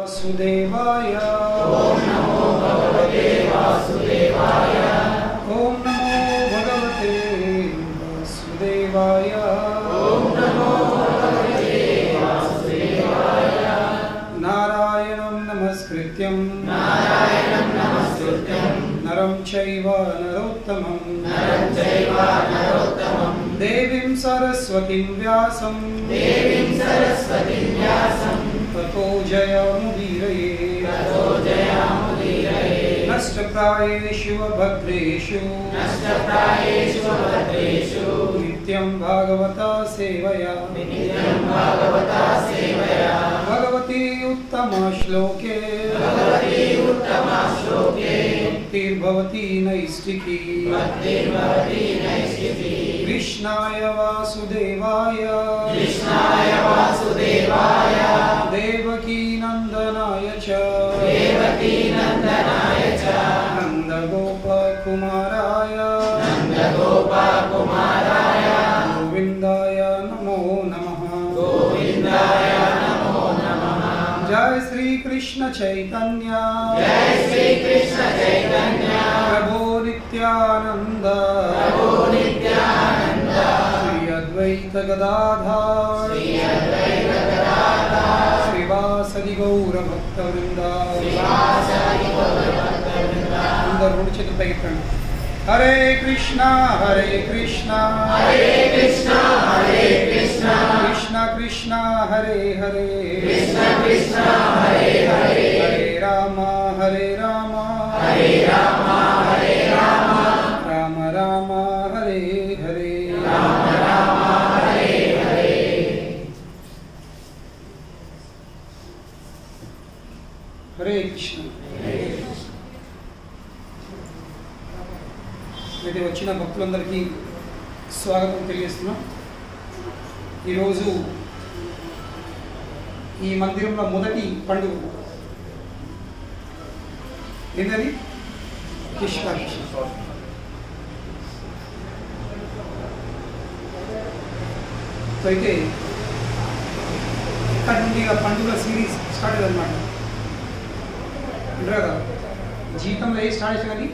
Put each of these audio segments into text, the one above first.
वासुदेवाय ओम नमो भगवते वासुदेवाय ओम नमो भगवते वासुदेवाय ओम नमो भगवते वासुदेवाय नारायणं नमस्कृत्यं नरं चैव नरोत्तमं देवीं सरस्वतीं व्यासं ततो जयामुदीरये नष्टप्रायेषु भद्रेषु नित्यं भागवता सेवया भगवती उत्तमा श्लोके भक्तिर्भवती नैष्ठिकी कृष्णाय वासुदेवाय देवकी नंदनाय च नंदगोपकुमाराय गोविंदाय नमो नमः जय श्री कृष्ण चैतन्य प्रभो नित्यानंद श्री अद्वैत गदाधर श्रीवासदि गौर भक्तवृंद अंदर रूढ़ चतुर्थ कीर्तन हरे कृष्णा कृष्णा कृष्णा कृष्णा हरे हरे हरे राम राम राम हरे हरे हरे कृष्ण అయితే వచ్చిన భక్తులందరికీ స్వాగతం తెలియజేస్తున్నాం. ఈరోజు ఈ మందిరంలో మొదటి పండుగ ఏంటది? పుష్పాభిషేకం. అయితే ఇక్కడ నుండి పండుగ సిరీస్ స్టార్ట్ అయ్యిందన్నమాట. అంటారు కదా, జీవితంలో ఏ స్టార్ట్ చేసినా కానీ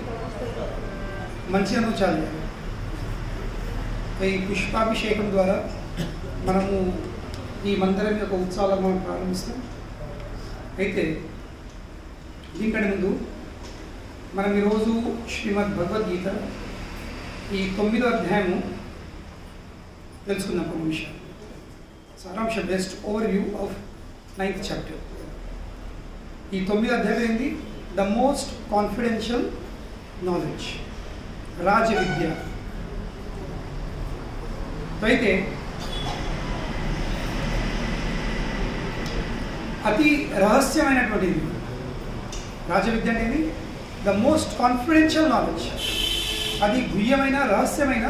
మంచిగా నువ్వు చాలు. ఈ పుష్పాభిషేకం ద్వారా మనము ఈ మందిరం యొక్క ఉత్సవాలను మనం ప్రారంభిస్తాం. అయితే దీనికంటే ముందు మనం ఈరోజు శ్రీమద్ భగవద్గీత ఈ 9వ అధ్యాయము తెలుసుకుందాం. కొన్ని విషయాలు సారాంశ best overview of 9th chapter. ఈ 9వ అధ్యాయం ఏంటి? ద మోస్ట్ కాన్ఫిడెన్షియల్ నాలెడ్జ్, రాజ విద్య. అయితే అతి రహస్యమైనటువంటిది రాజ విద్య అనేది ద మోస్ట్ కాన్ఫిడెన్షియల్ నాలెడ్జ్. అది గుహ్యమైన రహస్యమైన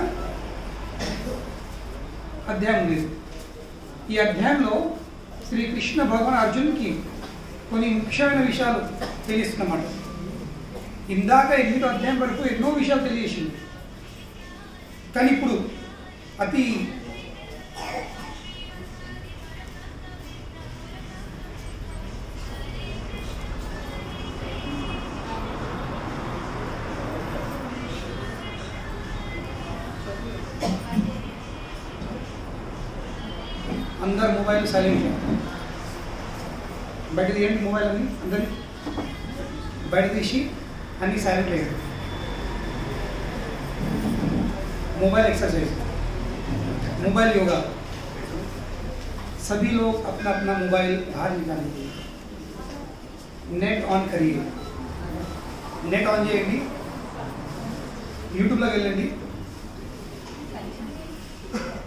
అధ్యాయం లేదు. ఈ అధ్యాయంలో శ్రీకృష్ణ భగవాన్ అర్జున్కి కొన్ని ముఖ్యమైన విషయాలు తెలియస్తున్నమాట. ఇందాక 8వ అధ్యాయం వరకు ఎన్నో విషయాలు తెలియజేసింది, కానీ ఇప్పుడు అతి అందరు మొబైల్ సైలెంట్ బయట తీయండి. మొబైల్ అన్ని అందరి బయట తీసి అన్ని సైలెంట్ అయ్యారు. मोबाइल एक्सरसाइज, मोबाइल योगा, सभी लोग अपना अपना मोबाइल बाहर निकालिए, नेट ऑन करिए. नेट ऑन చేయండి, యూట్యూబ్లోకి వెళ్ళండి,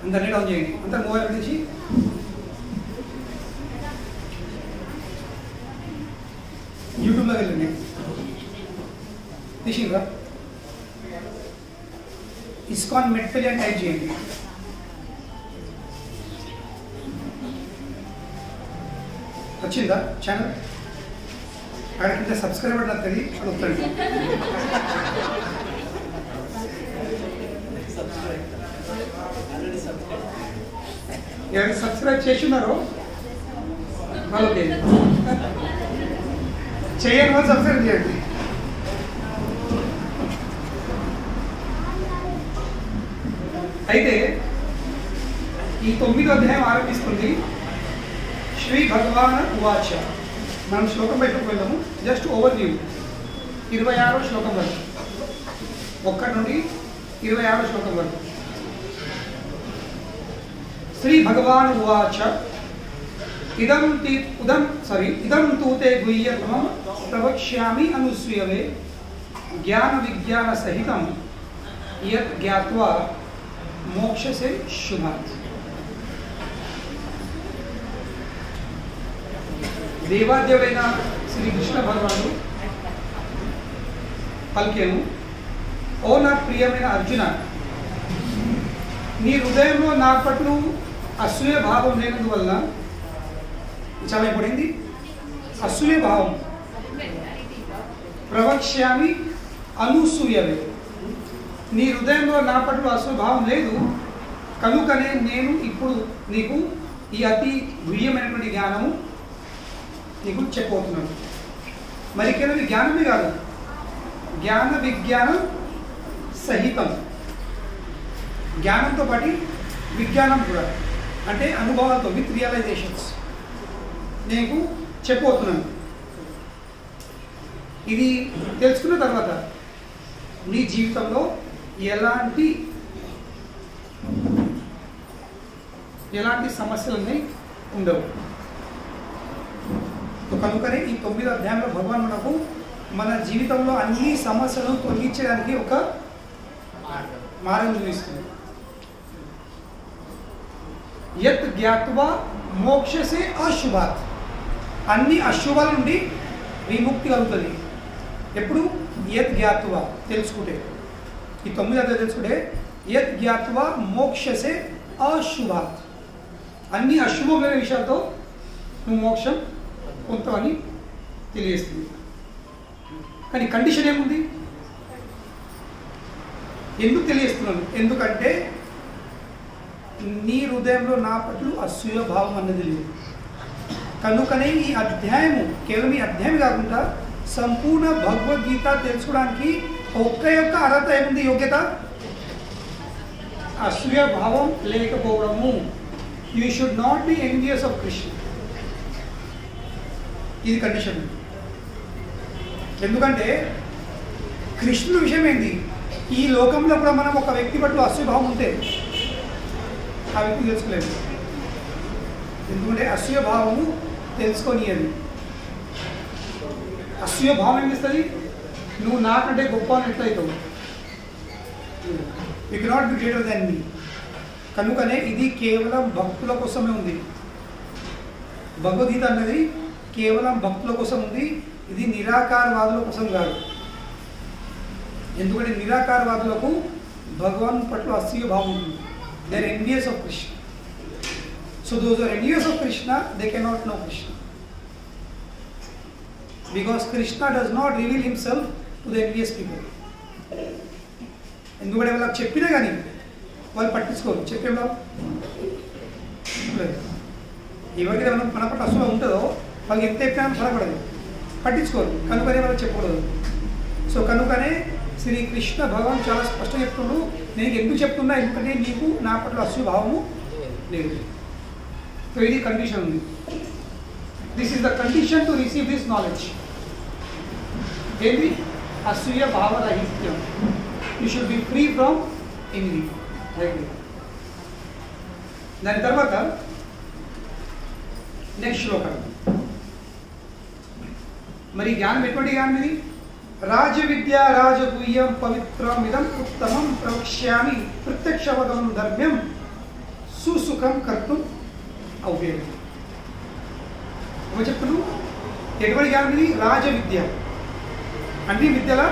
అందరు నెట్ ఆన్ చేయండి. అందరు మొబైల్ పెట్టేసి యూట్యూబ్లోకి వెళ్ళండి. తీసిండ్రా? ఇస్కాన్ మెట్పల్లి అని టైప్ చేయండి. వచ్చిందా ఛానల్? అక్కడ కింద సబ్స్క్రైబ్ బటన్ వస్తుంది, అది వస్తుంది. ఎవరు సబ్స్క్రైబ్ చేసి ఉన్నారో వాళ్ళకి చేయని వాళ్ళు సబ్స్క్రైబ్ చేయండి. అయితే ఈ 9వ అధ్యాయం ఆరంభిస్తుంది శ్రీ భగవాన్ ఉవాచ. మనం శ్లోకం బయటకు వెళ్ళాము. Just over view. 26వ శ్లోకం వరకు, 1 నుండి 26వ శ్లోకం వరకు. శ్రీ భగవాన్ ఉవాచ ఇదం తూతే గుహ్యతమం ప్రవక్ష్యామి అనుసూయవే జ్ఞాన విజ్ఞాన సహితం యత్ జ్ఞాత్వా మోక్షసే శుభాత్. దేవాదేవుడైన శ్రీకృష్ణ భగవానుడు పలికేను, ఓ నా ప్రియమైన అర్జున, నీ హృదయంలో నా పట్ల అసూయ భావం లేనందువల్ల, చాలా ఇంపార్టెంట్, అసూయ భావం, ప్రవక్ష్యామి అనూసూయవే, నీ హృదయంలో నా పట్ల అసూయ భావం లేదు కనుకనే నేను ఇప్పుడు నీకు ఈ అతి గుహ్యమైనటువంటి జ్ఞానము నీకు చెప్పబోతున్నాను. మరి కేవలం జ్ఞానమే కాదు, జ్ఞాన విజ్ఞానం సహితం, జ్ఞానంతో పాటు విజ్ఞానం కూడా, అంటే అనుభవాలతో, విత్ రియలైజేషన్స్ నీకు చెప్పబోతున్నాను. ఇది తెలుసుకున్న తర్వాత నీ జీవితంలో ఎలాంటి సమస్యలన్నీ ఉండవు. కనుకనే ఈ 9వ అధ్యాయంలో భగవాన్ మనకు మన జీవితంలో అన్ని సమస్యలను తొలగించడానికి ఒక మార్గం చూపిస్తుంది. యత్ జ్ఞాత్వా మోక్షసే అశుభాత్, అన్ని అశుభాల నుండి విముక్తి కలుగుతుంది. ఎప్పుడు? యత్ జ్ఞాత్వా, తెలుసుకుంటే. ఈ 9వ అధ్యాయం తెలుసుకుంటే యత్ జ్ఞాత్వా మోక్షసే అశుభాత్, అన్ని అశుభమైన విషయాలతో నువ్వు మోక్షం పొందుతావని తెలియజేస్తుంది. కానీ కండిషన్ ఏముంది? ఎందుకు తెలియజేస్తున్నాను? ఎందుకంటే నీ హృదయంలో నా పట్ల అసూయ భావం అన్నది లేదు. కనుకనే ఈ అధ్యాయము, కేవలం ఈ అధ్యాయం కాకుండా సంపూర్ణ భగవద్గీత తెలుసుకోవడానికి ఒక్క అర్హత ఏముంది? యోగ్యత, అసూయ భావం లేకపోవడము. You should not be envious of Krishna. ఇది కండిషన్. ఎందుకంటే కృష్ణుడి విషయం ఏంటి? ఈ లోకంలో కూడా మనం ఒక వ్యక్తి పట్ల అసూయభావం ఉంటే ఆ వ్యక్తి తెలుసుకోలేదు. ఎందుకంటే అసూయభావము తెలుసుకొని అది అసూయభావం ఏం చేస్తుంది? నువ్వు నాకంటే గొప్ప అని ఎట్లయితావు? You cannot be greater than me. కనుకనే ఇది కేవలం భక్తుల కోసమే ఉంది. భగవద్గీత అనేది కేవలం భక్తుల కోసం ఉంది. ఇది నిరాకారవాదుల కోసం కాదు. ఎందుకంటే నిరాకారవాదులకు భగవాన్ పట్ల అసూయ భావం ఉంటుంది. They are envious of Krishna. So those are envious of Krishna, they cannot know Krishna. Because Krishna does not reveal himself to the envious people. ఎందుకంటే వాళ్ళకి చెప్పినా కానీ వాళ్ళు పట్టించుకోరు. చెప్పేలా ఎవరికైతే మన పట్ల అసూయ ఉంటుందో వాళ్ళకి ఎంత చెప్పినా ఫలపడదు, పట్టించుకోరు. కనుకనే వాళ్ళకి చెప్పకూడదు. సో కనుకనే శ్రీకృష్ణ భగవాన్ చాలా స్పష్టంగా చెప్తున్నాడు, నేను ఎందుకు చెప్తున్నా? ఎందుకంటే నీకు నా పట్ల అసూయ భావము లేదు. సో ఇది కండిషన్ ఉంది. This is the condition to receive this knowledge. ఏంటి? అసూయ భావరహిత్యం. You should be free from envy. దాని తర్వాత నెక్స్ట్ శ్లోకం. మరి జ్ఞానం ఎటువంటి జ్ఞానం ఇది? రాజవిద్య రాజగుహ్యం పవిత్రం ఇదం ఉత్తమం ప్రవక్ష్యామి ప్రత్యక్షవగం ధర్మ్యం సుసుఖం కర్తుం అవ్యయం. చెప్తున్నాను ఎటువంటి జ్ఞానం ఇది? రాజవిద్య, అన్ని విద్యల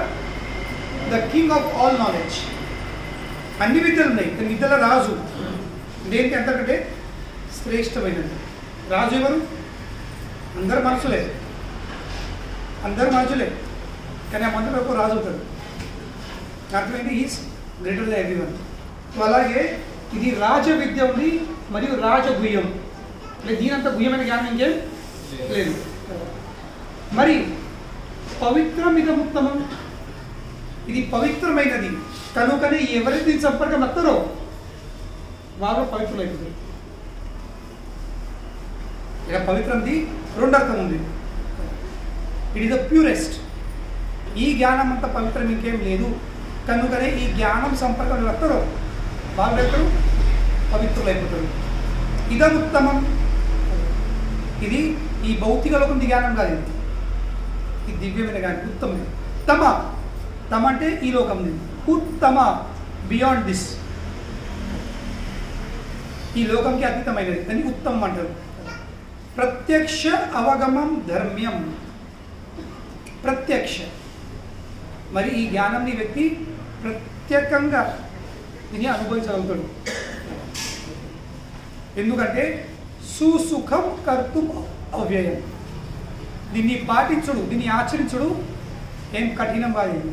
the king of all knowledge. అన్ని విద్యలు ఉన్నాయి, కానీ విద్యల రాజు. దేనికి అంతకంటే శ్రేష్టమైనది. రాజు ఎవరు? అందరు మనుషులే, అందరు మనుషులే, కానీ ఆ మంత్రులు ఎక్కువ రాజు ఉంటాడు. అర్థమైంది? Is greater than everyone. So అలాగే ఇది రాజ విద్య ఉంది మరియు రాజగుహ్యం. దీనంత గుహ్యమైన జ్ఞానం ఇంకేం లేదు. మరి పవిత్రం ఇదముత్తమం, ఇది పవిత్రమైనది కనుకనే ఎవరైతే దీని సంపర్కం వస్తారో వాళ్ళు పవిత్రులైపోతారు. ఇక పవిత్రంది రెండు అర్థం ఉంది. It is the purest. ఈ జ్ఞానం అంత పవిత్రం ఇంకేం లేదు కనుకనే ఈ జ్ఞానం సంపర్కం వస్తారో వాళ్ళు ఎక్కడు పవిత్రులైపోతారు. ఇదముత్తమం, ఇది ఈ భౌతిక లోకం జ్ఞానం కాదు, ఇది దివ్యమైన జ్ఞానం, ఉత్తమం. తమ తమ అంటే ఈ లోకం, ఉత్తమ బియాండ్ దిస్, ఈ లోకంకి అతీతమైనది అని ఉత్తమం అంటారు. ప్రత్యక్ష అవగమం ధర్మ్యం, ప్రత్యక్ష మరి ఈ జ్ఞానంని వ్యక్తి ప్రత్యేకంగా దీన్ని అనుభవించగలుగుతాడు. ఎందుకంటే సుసుఖం కర్తుం అవ్యయం, దీన్ని పాటించుడు, దీన్ని ఆచరించుడు ఏం కఠినం కాదు.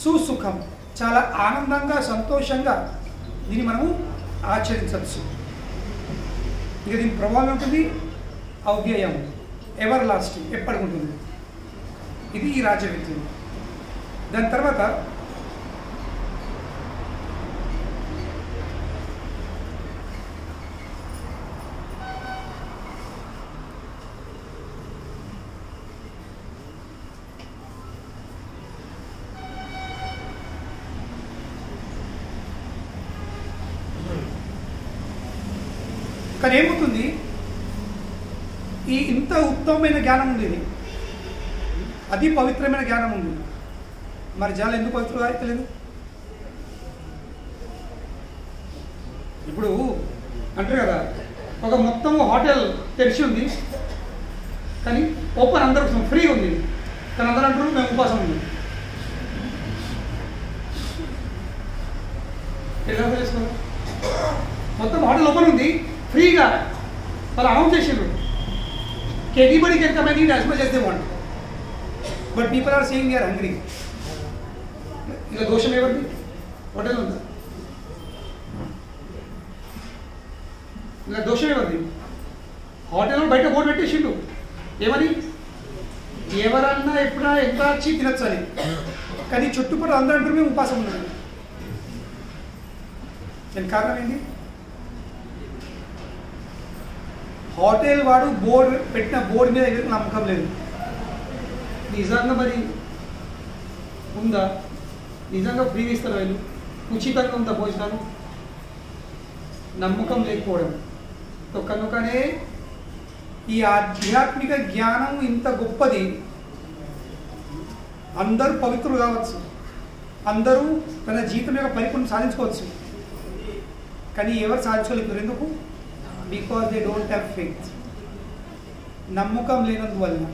సుసుఖం చాలా ఆనందంగా సంతోషంగా దీన్ని మనము ఆచరించవచ్చు. ఇక దీని ప్రభావం ఉంటుంది అవ్యయం, ఎవర్ లాస్టింగ్, ఎప్పటికి ఉంటుంది. ఇది ఈ రాజవిద్య. దాని తర్వాత కానీ ఏమవుతుంది, ఈ ఇంత ఉత్తమమైన జ్ఞానం ఉంది, అది పవిత్రమైన జ్ఞానం ఉంది, మరి జనాలు ఎందుకు పవిత్రులు అయితలేదు? ఇప్పుడు అంటారు కదా, ఒక మొత్తం హోటల్ తెరిచి ఉంది కానీ ఓపెన్ అందరూ ఫ్రీగా ఉంది, కానీ అందరూ అంటారు మేము ఉపాసం ఉంది. ఎలా తెలుసుకోవాలి? మొత్తం హోటల్ ఓపెన్ ఉంది, ఫ్రీగా వాళ్ళు అనౌన్స్ చేసారు, anybody can come and eat as much as they want, but people are saying they are hungry. ఇలా దోషం ఎవరిది? హోటల్ ఉందా? ఇలా దోషం ఎవరిది? హోటల్ బయట బోర్డు పెట్టేసిండు ఏమని, ఎవరన్నా ఎప్పుడన్నా ఎంత వచ్చి తినచ్చు అని, కానీ చుట్టుపక్కల అందరూ అంటారు మేము ఉపాసం ఉన్నాడు. దానికి కారణం ఏంటి? హోటల్ వాడు బోర్డు పెట్టిన బోర్డు మీద ఎవరికి నమ్మకం లేదు. నిజంగా మరి ఉందా? నిజంగా ఫ్రీ ఇస్తారు వీళ్ళు? ఉచితంగా ఉందా భోజనాలు? నమ్మకం లేకపోవడం. కనుకనే ఈ ఆధ్యాత్మిక జ్ఞానం ఇంత గొప్పది. అందరూ పవిత్రులు కావచ్చు, అందరూ తన జీవితం యొక్క పరిపూర్ణ సాధించుకోవచ్చు, కానీ ఎవరు సాధించలేరు. ఎందుకు? Because they don't have faith. నమ్మకం లేనందువలన.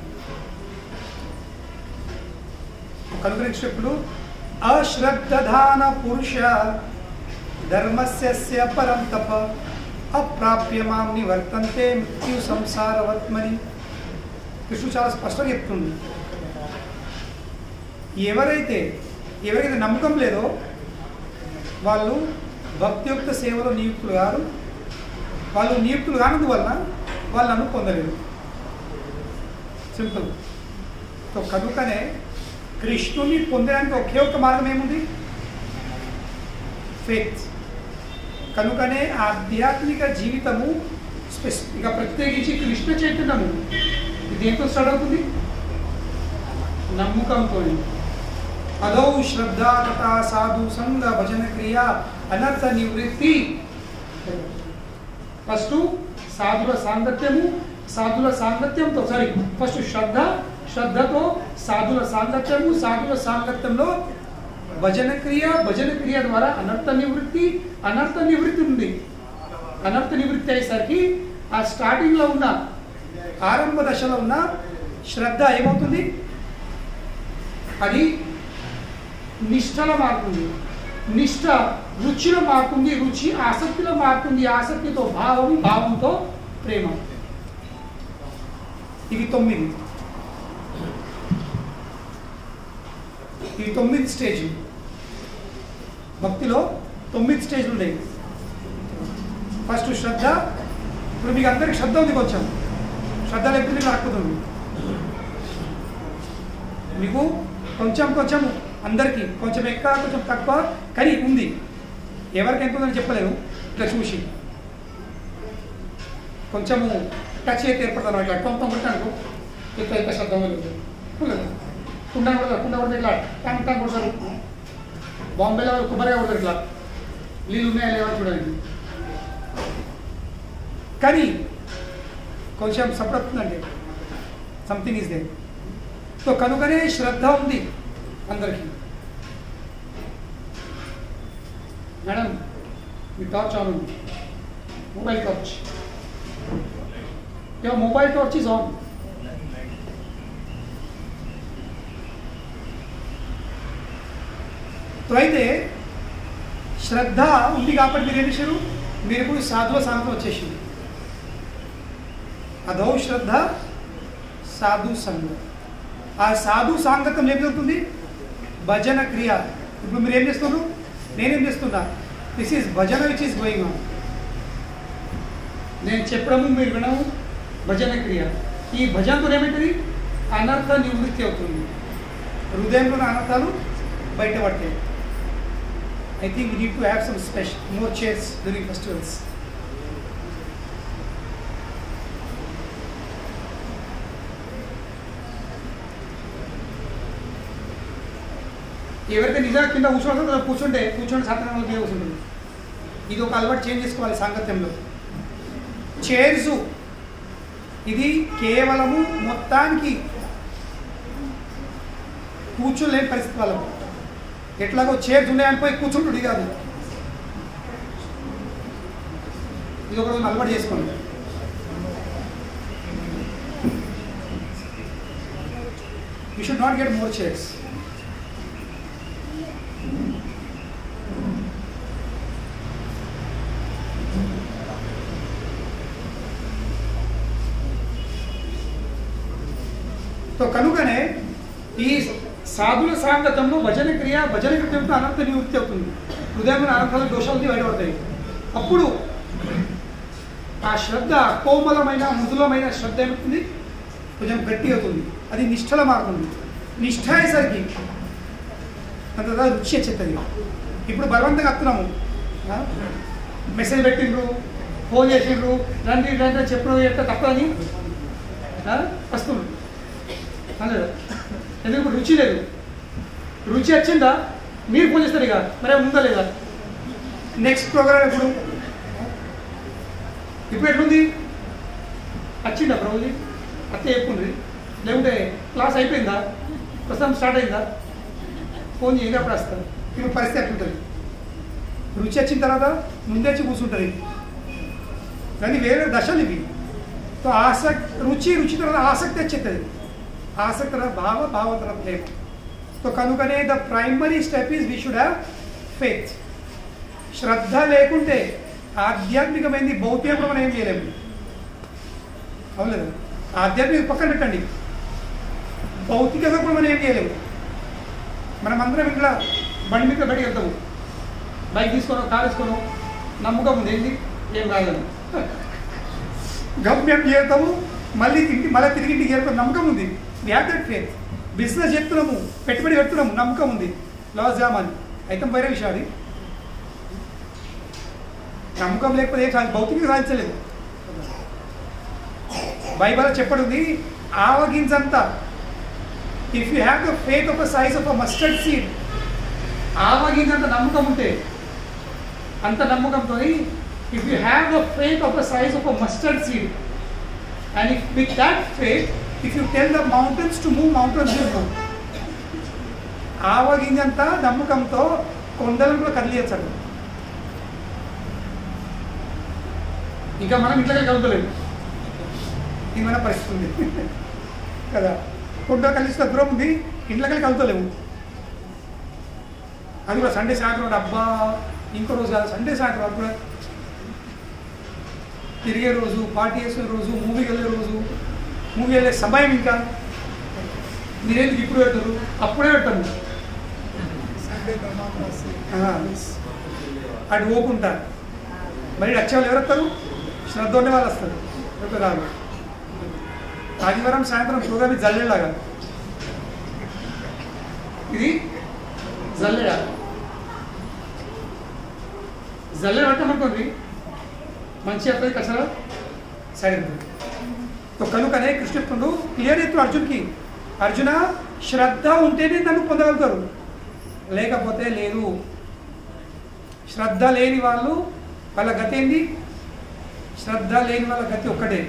కనుక నెక్స్ట్ ఇప్పుడు అశ్రద్ధధాన పురుష ధర్మస్య పరం తప అప్రాప్య మాం నివర్తంతే మృత్యు సంసారవత్మని. కృష్ణుడు చాలా స్పష్టంగా చెప్తుంది, ఎవరైతే నమ్మకం లేదో వాళ్ళు భక్తియుక్త సేవలో నియుక్తులు కాదు. వాళ్ళు నియుక్తులు కానందువలన వాళ్ళు నన్ను పొందలేరు. సింపుల్. సో కనుకనే కృష్ణుని పొందడానికి ఒకే ఒక్క మార్గం ఏముంది? ఫెయిత్. కనుకనే ఆధ్యాత్మిక జీవితము ఇక ప్రత్యేకించి కృష్ణ చైతన్యము దేంతో స్టార్ట్ అవుతుంది? నమ్మకంతో. అదో శ్రద్ధ తథా సాధు సంగ భజన క్రియ అనర్థ నివృత్తి. ఫస్ట్ సాధుల సాంగత్యంతో ఫస్ట్ శ్రద్ధతో సాధుల సాంగత్యంలో భజన క్రియ ద్వారా అనర్థ నివృత్తి ఉంది. అనర్థ నివృత్తి అయ్యేసరికి ఆ స్టార్టింగ్లో ఉన్న ఆరంభ దశలో ఉన్న శ్రద్ధ ఏమవుతుంది? అది నిష్ఠలో మారుతుంది, నిష్ఠ రుచిలో మారుతుంది, రుచి ఆసక్తిలో మారుతుంది, ఆసక్తితో భావంతో ప్రేమ. ఇవి 9 స్టేజ్లు. భక్తిలో 9 స్టేజ్లు ఉన్నాయి. ఫస్ట్ శ్రద్ధ. ఇప్పుడు మీకు అందరికి శ్రద్ధ ఉంది, కొంచెం శ్రద్ధ లేకపోతే మీకు రాకపోతుంది. మీకు కొంచెం కొంచెం అందరికీ కొంచెం ఎక్కువ కొంచెం తక్కువ కానీ ఉంది. ఎవరికి ఎంత ఉందని చెప్పలేరు. ఇట్లా చూసి కొంచెము టచ్ అయితే ఏర్పడతాను ఇట్లా కొంత కొట్టాను ఇట్లా ఇట్లా శబ్దం కుండ కొడితే ఇట్లా టంగ్ టంగ్ కొడతారు. బాంబేలో కొబ్బరిగా కొడతారు ఇట్లా నీళ్ళు ఉన్నాయా లేవా చూడండి. కానీ కొంచెం సపోర్ట్ అవుతుందండి, సంథింగ్ ఈజ్ దేర్. సో కనుకనే శ్రద్ధ ఉంది అందరికీ. మేడం మీ టార్చ్ ఆన్ ఉంది, mobile torch. your mobile torch is on. तो అయితే శ్రద్ధ ఉంది కాబట్టి మీరు ఏం చేశారు, మీరు ఇప్పుడు సాధువ సాంగతం వచ్చేసింది. అదో శ్రద్ధ సాధు సంగం. ఆ సాధు సాంగతం ఏం జరుగుతుంది, భజన క్రియ. ఇప్పుడు మీరు ఏం చేస్తున్నారు, నేనేం చేస్తున్నా, దిస్ ఈజ్ భజన విచ్ ఈస్ గోయింగ్ ఆన్. నేను చెప్పడము మీరు వినము భజన క్రియ. ఈ భజనతో ఏమవుతుంది, అనర్థ నివృత్తి అవుతుంది, హృదయంలో అనర్థాలు బయటపడతాయి. I think we need to have some special more chairs during festivals. ఎవరైతే నిజంగా కింద కూర్చుంటే సాధారణ మీద కూర్చుంటుంది. ఇది ఒక అలవాటు చేంజ్ చేసుకోవాలి సాంగత్యంలో. చైర్స్ ఇది కేవలము మొత్తానికి కూర్చోలేని పరిస్థితి వాళ్ళకు. ఎట్లాగో చైర్స్ ఉన్నాయని పోయి కూర్చుంటుంది కాదు. ఇది ఒక రోజు అలవాటు చేసుకోండి. You should not get more chairs. So కనుకనే ఈ సాధుల సాంగతంలో భజన క్రియంతో అనంత నివృత్తి అవుతుంది. హృదయంలో అనంతాల దోషాలకి బయటపడతాయి. అప్పుడు ఆ శ్రద్ధ కోమలమైన మృదులమైన శ్రద్ధ ఏమవుతుంది, కొంచెం గట్టి అవుతుంది. అది నిష్ఠలో మారుతుంది. నిష్ఠ అయ్యేసరికి అంత రుచి వచ్చేస్తుంది. ఇప్పుడు బలవంతంగా వస్తున్నాము, మెసేజ్ పెట్టిండ్రు, ఫోన్ చేసిండ్రు, రండి రండి చెప్పడం ఎంత తప్పని వస్తుంది. లేదు, ఎందుకు రుచి లేదు. రుచి వచ్చిందా మీరు ఫోన్ చేస్తారు, ఇక మరి ఉందా లేదా నెక్స్ట్ ప్రోగ్రామ్ ఇప్పుడు ఎట్లుంది, వచ్చిందా ప్రభుజీ అత్తే చెప్పుండ్రి, లేకుంటే క్లాస్ అయిపోయిందా, ప్రస్తుతం స్టార్ట్ అయిందా, ఫోన్ చేయండి అప్పుడు వస్తారు. ఇప్పుడు పరిస్థితి ఎట్లుంటుంది, రుచి వచ్చిన తర్వాత ముందే వచ్చి కూర్చుంటుంది. కానీ వేరే దశలు ఇవి. సో రుచి తర్వాత ఆసక్తి వచ్చేస్తుంది. ఆసక్తి తర్వాత భావ తర్వాత ప్రేమ. సో కనుకనే the primary step is we should have faith. శ్రద్ధ లేకుంటే ఆధ్యాత్మికమైంది భౌతికం కూడా మనం ఏం చేయలేము. అవును, ఆధ్యాత్మిక పక్కన పెట్టండి, భౌతికంగా కూడా మనం ఏం చేయలేము. మనం అందరం ఇట్లా బండి మీద బయటికి వెళ్తాము, బైక్ తీసుకోను కారు తీసుకోను, నమ్మకం ఉంది ఏంటి ఏం కాదని, గమ్యం చేరుతాము, మళ్ళీ తిరిగి ఇంటికి చేరుతాం, నమ్మకం ఉంది. We have that faith. Business చెప్తున్నాము, పెట్టుబడి పెడుతున్నాము, నమ్మకం ఉంది, లాస్ జామని అయితే వేరే విషయం. అది నమ్మకం లేకపోతే ఏం భౌతికంగా సాధించలేదు. బైబిల్ చెప్పడుంది, ఆవగింజంతా if you have the faith of the size of a mustard seed, ఆవగింజంత నమ్మకం ఉంటే, అంత నమ్మకంతో if you have the faith of the size of a mustard seed and if with that faith if you tell the mountains to move, mountains will move. ఆవగింజంతా నమ్మకంతో కొండలను కూడా కదిలించడు. ఇంకా మనం ఇంట్లోకి కలుగుతలేదు, ఇది మన పరిస్థితి ఉంది కదా. కొండ కలిసి దూరం ఉంది, ఇంట్లోకి కలుగుతలేము. అది కూడా సండే సాయంత్రం, అబ్బా ఇంకో రోజు కాదు, సండే సాయంత్రం అది కూడా తిరిగే రోజు, పార్టీ చేసుకునే రోజు, మూవీకి వెళ్ళే రోజు, మూవీ వెళ్ళే సమయం. ఇంకా మీరేందుకు ఇప్పుడు పెట్టరు, అప్పుడే పెట్టాము. అటు పోకుంటారు. మరి వచ్చేవాళ్ళు ఎవరు వస్తారు, శ్రద్ధ ఉండే వాళ్ళు వస్తారు, రాదు. ఆదివారం సాయంత్రం ప్రోగ్రామ్ జల్లేలాగా ఇది జల్లెడ. జల్లెడ పట్టమనుకోండి మంచి అవుతుంది కసరా సైడ్ కనుకనే కృష్ణ చెప్తుండు క్లియర్ ఎత్తు అర్జున్కి, అర్జున శ్రద్ధ ఉంటేనే నన్ను పొందగలుగుతారు, లేకపోతే లేదు. శ్రద్ధ లేని వాళ్ళ గతి ఏంది? శ్రద్ధ లేని వాళ్ళ గతి ఒక్కటే,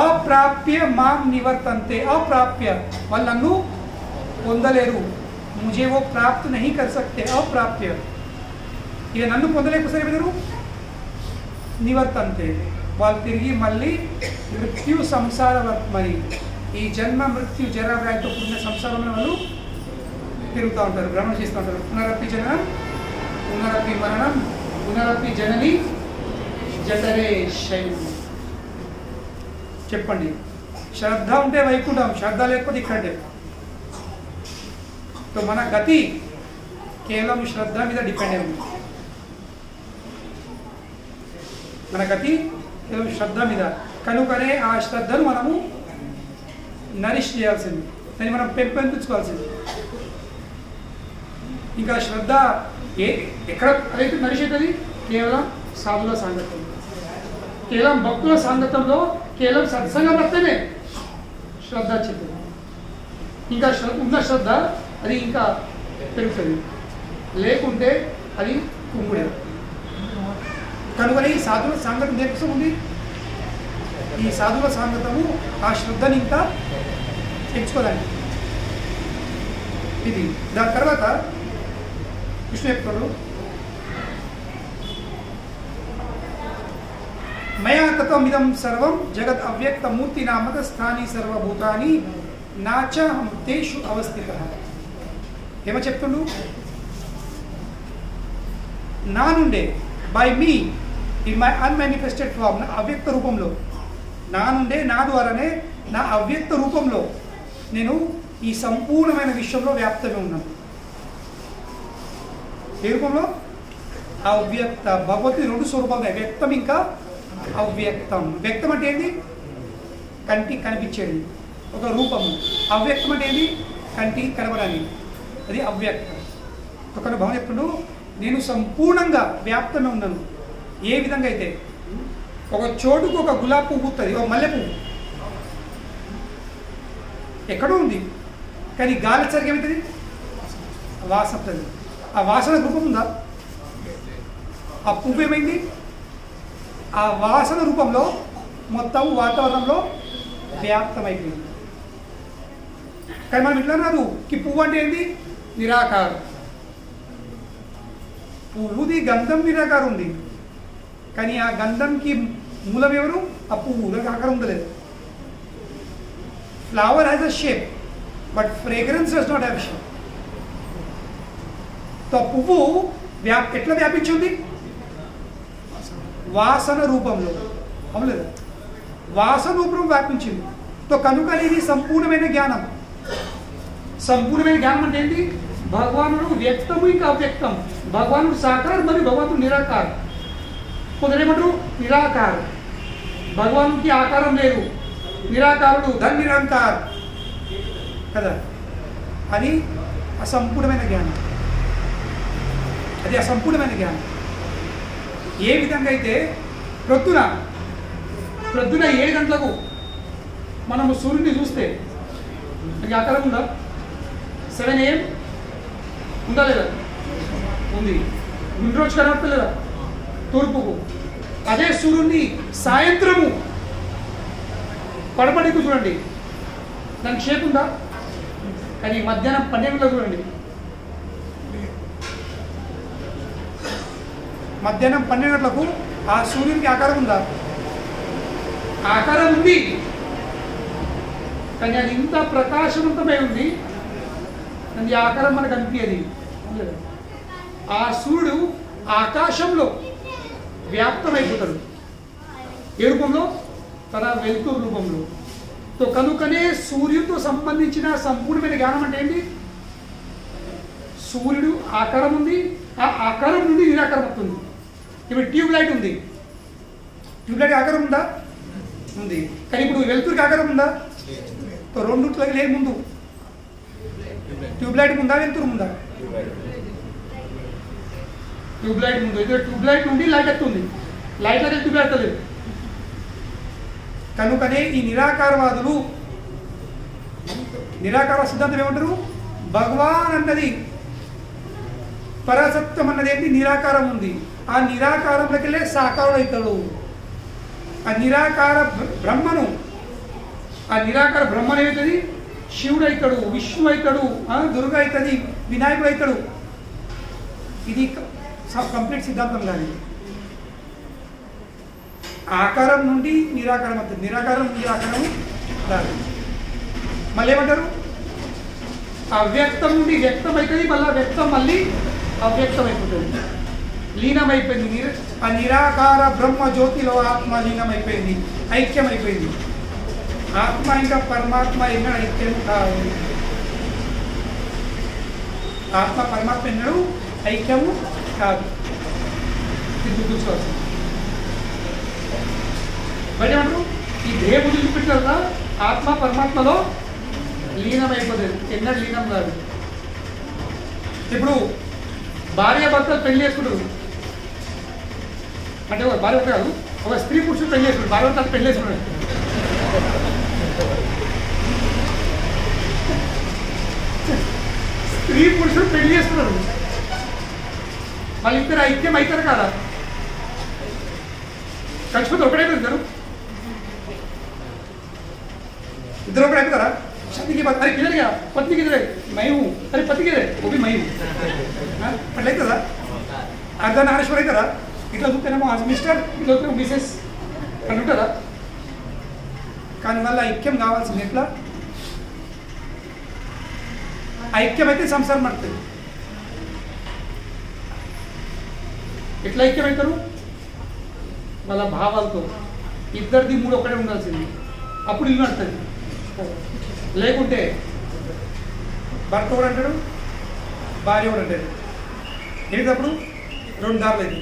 అప్రాప్య మాం నివర్తంతే. అప్రాప్య వాళ్ళు నన్ను పొందలేరు, ముझे वो प्राप्त नहीं कर सकते. అప్రాప్య ఇక నన్ను పొందలేకపోతే ఏమన్నారు? నివర్తంతే వాళ్ళు తిరిగి మళ్ళీ మృత్యు సంసార మరి ఈ జన్మ మృత్యు జర వ్యాధితో కూడిన సంసారంలో వాళ్ళు తిరుగుతూ ఉంటారు, భ్రమణ చేస్తూ ఉంటారు. పునరపి జననం పునరపి మరణం పునరపి జనని జఠరే శైవం. చెప్పండి, శ్రద్ధ ఉంటే వైకుంఠం, శ్రద్ధ లేకపోతే ఇక్కడే. तो మన గతి కేవలం శ్రద్ధ మీద డిపెండ్ అయి ఉంది. మన గతి కేవలం శ్రద్ధ మీద. కనుకనే ఆ శ్రద్ధను మనము నరిష్ చేయాల్సింది, దాన్ని మనం పెంపొందించుకోవాల్సింది. ఇంకా శ్రద్ధ ఎక్కడ అయితే నరిష్ అవుతుంది? కేవలం సాధుల సాంగత్యం, కేవలం భక్తుల సాంగత్యంలో, కేవలం సత్సంగం వస్తేనే శ్రద్ధ చెప్తుంది. ఇంకా ఉన్న శ్రద్ధ అది ఇంకా పెరుగుతుంది, లేకుంటే అది కుంగుడే. కనుక ఈ సాధువుల సాంగత్యం దేనికోసం ఉంది? ఈ సాధువుల సాంగత్యము ఆ శ్రద్ధని ఇంకా తెచ్చుకోదాన్ని. ఇది దాని తర్వాత కృష్ణ చెప్తాడు, మయా తత్వమిదం సర్వం జగత్ అవ్యక్త మూర్తి నామక స్థాని సర్వభూతాని నాచహం తేషు అవస్థిత. ఏమో చెప్తుండు? నా నుండే, by me in my unmanifested form, నా అవ్యక్త రూపంలో, నా నుండే, నా ద్వారానే, నా అవ్యక్త రూపంలో నేను ఈ సంపూర్ణమైన విశ్వంలో వ్యాప్తమే ఉన్నాను. ఏ రూపంలో? అవ్యక్త. భగవద్గీత రెండు స్వరూపాలు, వ్యక్తం ఇంకా అవ్యక్తం. వ్యక్తం అంటే ఏంటి? కంటికి కనిపించేది ఒక రూపము. అవ్యక్తం అంటే ఏంటి? కంటికి కనబడాలి, అది అవ్యక్తం. ఒక భావన ఎప్పుడు నేను సంపూర్ణంగా వ్యాప్తమే ఉన్నాను. ఏ విధంగా అయితే ఒక చోటుకు ఒక గులాబీ పువ్వు పువ్వుతుంది, ఒక మల్లె పువ్వు ఎక్కడో ఉంది, కానీ గాలి సరిగ్గా ఏమవుతుంది? వాసన వస్తుంది. ఆ వాసన రూపం ఉందా? ఆ పువ్వు ఏమైంది? ఆ వాసన రూపంలో మొత్తం వాతావరణంలో వ్యాప్తమైపోయింది. కానీ మనం ఇట్లా రాదు కి పువ్వు అంటే ఏంటి? నిరాకారం. పువ్వుది గంధం నిరాకారం ఉంది, కానీ ఆ గంధంకి మూలం ఎవరు? ఆ పువ్వు. దానికి ఆకారం ఉండలేదు. Flower has a shape but fragrance does not have shape. తో పువ్వు ఎట్లా వ్యాపించింది? వాసన రూపంలో. అవును, వాసన రూపం వ్యాపించింది. తో కనుక ఇది సంపూర్ణమైన జ్ఞానం. సంపూర్ణమైన జ్ఞానం అంటే ఏంటి? భగవానుడు వ్యక్తము ఇంకా అవ్యక్తం. భగవానుడు సాకారం మరియు భగవంతుడు నిరాకారం. కొందరేమంటారు నిరాకారం, భగవానుడికి ఆకారం లేదు, నిరాకారుడు ధన్ నిరంకార్ కదా. అది అసంపూర్ణమైన జ్ఞానం, అది అసంపూర్ణమైన జ్ఞానం. ఏ విధంగా అయితే ప్రొద్దున 7 గంటలకు మనము సూర్యుడిని చూస్తే అది ఆకారం ఉందా? 7 AM ఉందా లేదా? ఉంది. ముందు రోజు కనబడతలేదా తూర్పుకు? అదే సూర్యుడిని సాయంత్రము పడపడికు చూడండి, దానికి షేప్ ఉందా? కానీ మధ్యాహ్నం 12 గంటలకు చూడండి, మధ్యాహ్నం 12 గంటలకు ఆ సూర్యునికి ఆకారం ఉందా? ఆకారం ఉంది, కానీ అది ఇంత ప్రకాశవంతమై ఉంది, అది ఆకారం మనకు అనిపించేది. ఆ సూర్యుడు ఆకాశంలో వ్యాప్తమైపోతాడు. ఏ రూపంలో? తన వెలుతురు రూపంలో. తో కనుకనే సూర్యుడితో సంబంధించిన సంపూర్ణమైన జ్ఞానం అంటే ఏంటి? సూర్యుడు ఆకారం ఉంది, ఆ ఆకారం నుండి నిరాకారం వస్తుంది. ఇప్పుడు ట్యూబ్ లైట్ ఉంది, ట్యూబ్ లైట్ ఆకారం ఉందా? ఉంది. కానీ ఇప్పుడు వెలుతురికి ఆకారం ఉందా? రెండుట్లకి లేదు. ముందు ట్యూబ్లైట్ ముందా వెళ్తురు ముందా? ట్యూబ్లైట్ ముందు. ఇక్కడ ట్యూబ్లైట్ నుండి లైట్ ఎత్తుంది, లైట్ అయితే ట్యూబ్లైట్ లేదు. కనుకనే ఈ నిరాకారవాదులు, నిరాకార సిద్ధాంతం ఏమంటారు? భగవాన్ అన్నది పరసత్వం అన్నది ఏంటి? నిరాకారం ఉంది. ఆ నిరాకారంలోకి వెళ్ళే సాకారుడు అవుతాడు. ఆ నిరాకార బ్రహ్మను, ఆ నిరాకార బ్రహ్మను ఏమవుతుంది? శివుడు అవుతాడు, విష్ణువు అవుతాడు, దుర్గ అవుతుంది, వినాయకుడు అవుతాడు. ఇది కంప్లీట్ సిద్ధాంతం కానీ ఆకారం నుండి నిరాకారం అవుతుంది, నిరాకారం నిరాకారం రాదు. మళ్ళీ ఏమంటారు? అవ్యక్తం నుండి వ్యక్తం అవుతుంది, మళ్ళీ వ్యక్తం మళ్ళీ అవ్యక్తం అయిపోతుంది, లీనమైపోయింది. ఆ నిరాకార బ్రహ్మ జ్యోతిలో ఆత్మ లీనమైపోయింది, ఐక్యమైపోయింది. ఆత్మ ఇంకా పరమాత్మ ఎన్నడూ ఐక్యం కాదు. ఆత్మ పరమాత్మ ఎన్నడూ ఐక్యము కాదు. ఇది గుర్తుంచుకోవచ్చు. బయట ఏమంటారు? ఈ దేహం వదిలిపెట్టారు కదా, ఆత్మ పరమాత్మలో లీనమైపోతుంది, ఎన్నడూ లీనం కాదు. ఇప్పుడు భార్య భర్తలు పెళ్లి చేసుకుంటారు అంటే భార్య భర్త కాదు, ఒక స్త్రీ పురుషుడు పెళ్లి చేసుకుంటారు, భార్య భర్తలు పెళ్లి చేసుకుంటారు. స్త్రీ పురుషుడు పెళ్లి చేసుకున్నారు, వాళ్ళిద్దరు ఐక్యం అవుతారు కదా, కలిసిపోతే ఒకటైతే ఇద్దరు इधर ऊपर आए करा शादी के बाद अरे किधर गया पत्नी किधर है मैं हूँ अरे पति किधर है वो भी मैं हूँ पढ़ाई करा अर्धनारेश्वर करा इतना చూస్తేనేమో आज మిస్టర్ ఇట్లా చూస్తే మిసెస్ అని ఉంటారా కానీ మళ్ళీ ఐక్యం కావాల్సింది ఎట్లా ఐక్యమైతే సంసారం నడుతుంది ఎట్లా ఐక్యమవుతారు వాళ్ళ భావాలతో ఇద్దరిది మూడు ఒక్కడే ఉండాల్సింది అప్పుడు ఇల్లు నడుతుంది లేకుంటే భర్త కూడా అంటాడు భార్య కూడా అంటాడు ఏంటప్పుడు రెండు దారులు అయింది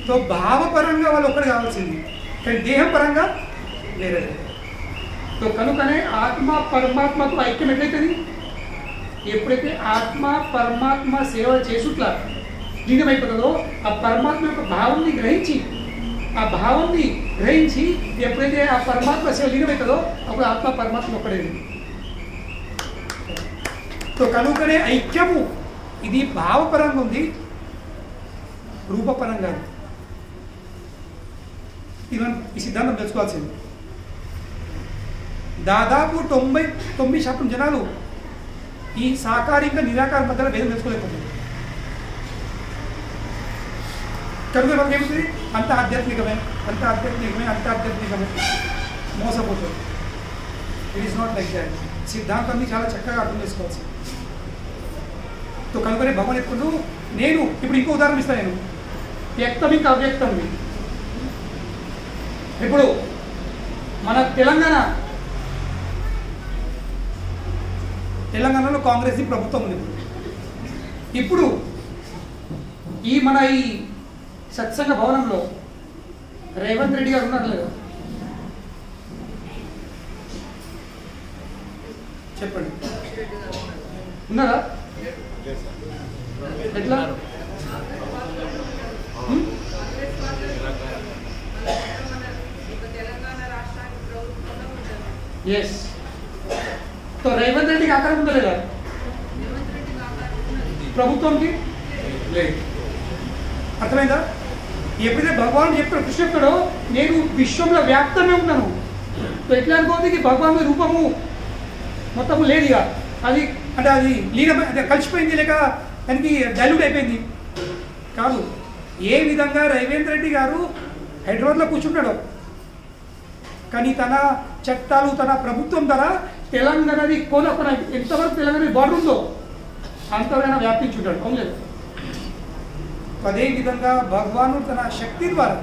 సో భావపరంగా వాళ్ళు ఒక్కడే కావాల్సింది కానీ దేహపరంగా వేరే సో కనుకనే ఆత్మ పరమాత్మతో ఐక్యం ఎట్లయితుంది ఎప్పుడైతే ఆత్మ పరమాత్మ సేవ చేసుట్లా లీనమైపోతుందో ఆ పరమాత్మ యొక్క భావాన్ని గ్రహించి ఆ భావాన్ని గ్రహించి ఎప్పుడైతే ఆ పరమాత్మ సేవ లీనమవుతుందో అప్పుడు ఆత్మ పరమాత్మ ఒక్కడేది సో కనుకనే ఐక్యము ఇది భావపరంగా ఉంది రూపపరంగా ఇది మనం ఈ సిద్ధాంతం తెలుసుకోవాల్సింది దాదాపు 99% జనాలు ఈ సాకారిక నిరాకార మధ్యలో భేదం తెలుసుకోలేకపోతుంది కనుక మనకి ఏమవుతుంది అంత ఆధ్యాత్మికమే మోసపోతుంది it is not like that సిద్ధాంతాన్ని చాలా చక్కగా అర్థం చేసుకోవాల్సి సో కనుకనే భగవాన్ ఎప్పుడు నేను ఇప్పుడు ఇంకో ఉదాహరణ ఇస్తాను నేను వ్యక్తం ఇంకా అవ్యక్తం ఇప్పుడు మన తెలంగాణలో కాంగ్రెస్ ప్రభుత్వం ఉంది ఇప్పుడు ఈ మన ఈ సత్సంగ భవనంలో రేవంత్ రెడ్డి గారు ఉన్నారు లేదా చెప్పండి ఉన్నారా ఎట్లా ఎస్ సో రేవంత్ రెడ్డికి ఆకారం ఉందా లేదా ప్రభుత్వంకి లేదు అర్థమైందా ఎప్పుడైతే భగవాన్ చెప్తాడు కృష్ణ చెప్తాడో నేను విశ్వంలో వ్యాప్తమే ఉన్నాను ఎట్లా అనుకోవద్దు భగవాన్ రూపము మొత్తము లేదు ఇక అది అంటే అది లీనమై అంటే కలిసిపోయింది లేక దానికి డైల్యూట్ అయిపోయింది కాదు ఏ విధంగా రేవంత్ రెడ్డి గారు హైదరాబాద్లో కూర్చుంటాడు కానీ తన చట్టాలు తన ప్రభుత్వం ద్వారా తెలంగాణది కొన ఎంతవరకు తెలంగాణ బార్డర్ ఉందో అంతవరకు వ్యాపించుంటాడు అవును లేదు అదేవిధంగా భగవానుడు తన శక్తి ద్వారా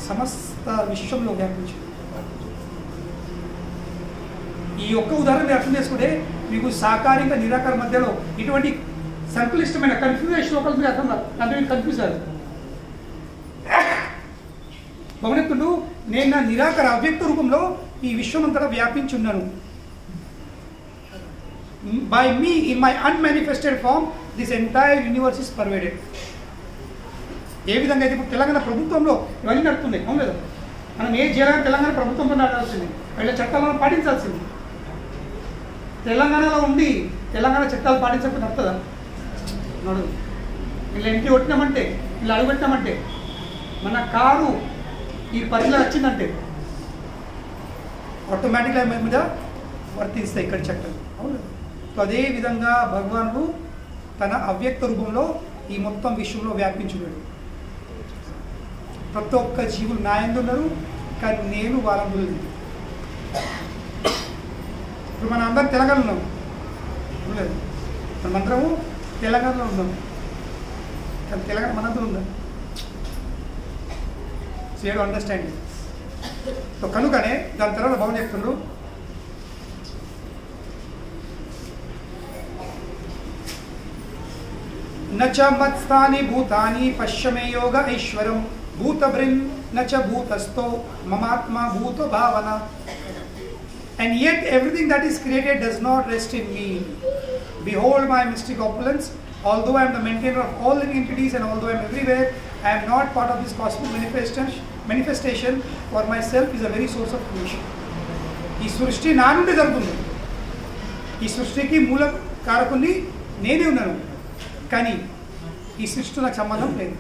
సమస్త విశ్వంలో వ్యాపించాడు ఈ ఒక్క ఉదాహరణ అర్థం చేసుకుంటే మీకు సాకారిక నిరాకార మధ్యలో ఇటువంటి సంక్లిష్టమైన కన్ఫ్యూజన్ ఒకళ్ళు మీరు అర్థం అంటే మీరు కన్ఫ్యూజ్ అయ్యారు భగవంతుడు నేను నా నిరాకార అవ్యక్త రూపంలో ఈ విశ్వం అంతటా వ్యాపించి ఉన్నాను by me in my unmanifested form this entire universe is pervaded. ఏ విధంగా అయితే ఇప్పుడు తెలంగాణ ప్రభుత్వంలో ఇవన్నీ నడుతున్నాయి, అవును లేదా? మనం ఏం చేయాలని తెలంగాణ ప్రభుత్వంలో నడవాల్సింది, వీళ్ళ చట్టాలను పాటించాల్సింది. తెలంగాణలో ఉండి తెలంగాణ చట్టాలు పాటించకపోతే నడుతుందా? నడదు. వీళ్ళు ఎంట్రీ కొట్టినామంటే, వీళ్ళు అడుగుపెట్టినామంటే, మన కారు ఈ పరిధిలో వచ్చిందంటే ఆటోమేటిక్గా మీద వర్తిస్తాయి ఇక్కడ చట్టం, అవును. సో అదేవిధంగా భగవానుడు తన అవ్యక్త రూపంలో ఈ మొత్తం విశ్వంలో వ్యాపించున్నాడు. ప్రతి ఒక్క జీవులు నా యందు ఉన్నారు, కానీ నేను వాళ్ళందు లేదు. ఇప్పుడు మనం అందరం తెలంగాణలో ఉన్నాం, లేదు? మనమందరము తెలంగాణలో ఉన్నాం, కానీ తెలంగాణ మనందరూ ఉందా? So you understanding. సో కనుకనే దాని తర్వాత భగవాన్ చెప్తుండ్రు, నచ మత్స్థాని భూతాని పశ్యమే యోగ ఐశ్వరం భూతభృన్ నచ భూతస్థో మమాత్మ భూత భావన. And yet everything that is created does not rest in me. Behold my mystic opulence. Although I am the maintainer of all living entities and although I am everywhere, I am not part of this cosmic manifestation. For myself is a very source of creation. ఈ సృష్టి నా నుండి జరుగుతుంది. ఈ సృష్టికి మూల కారకుని నేనే ఉన్నాను, కానీ ఈ సృష్టి నాకు సంబంధం లేదు.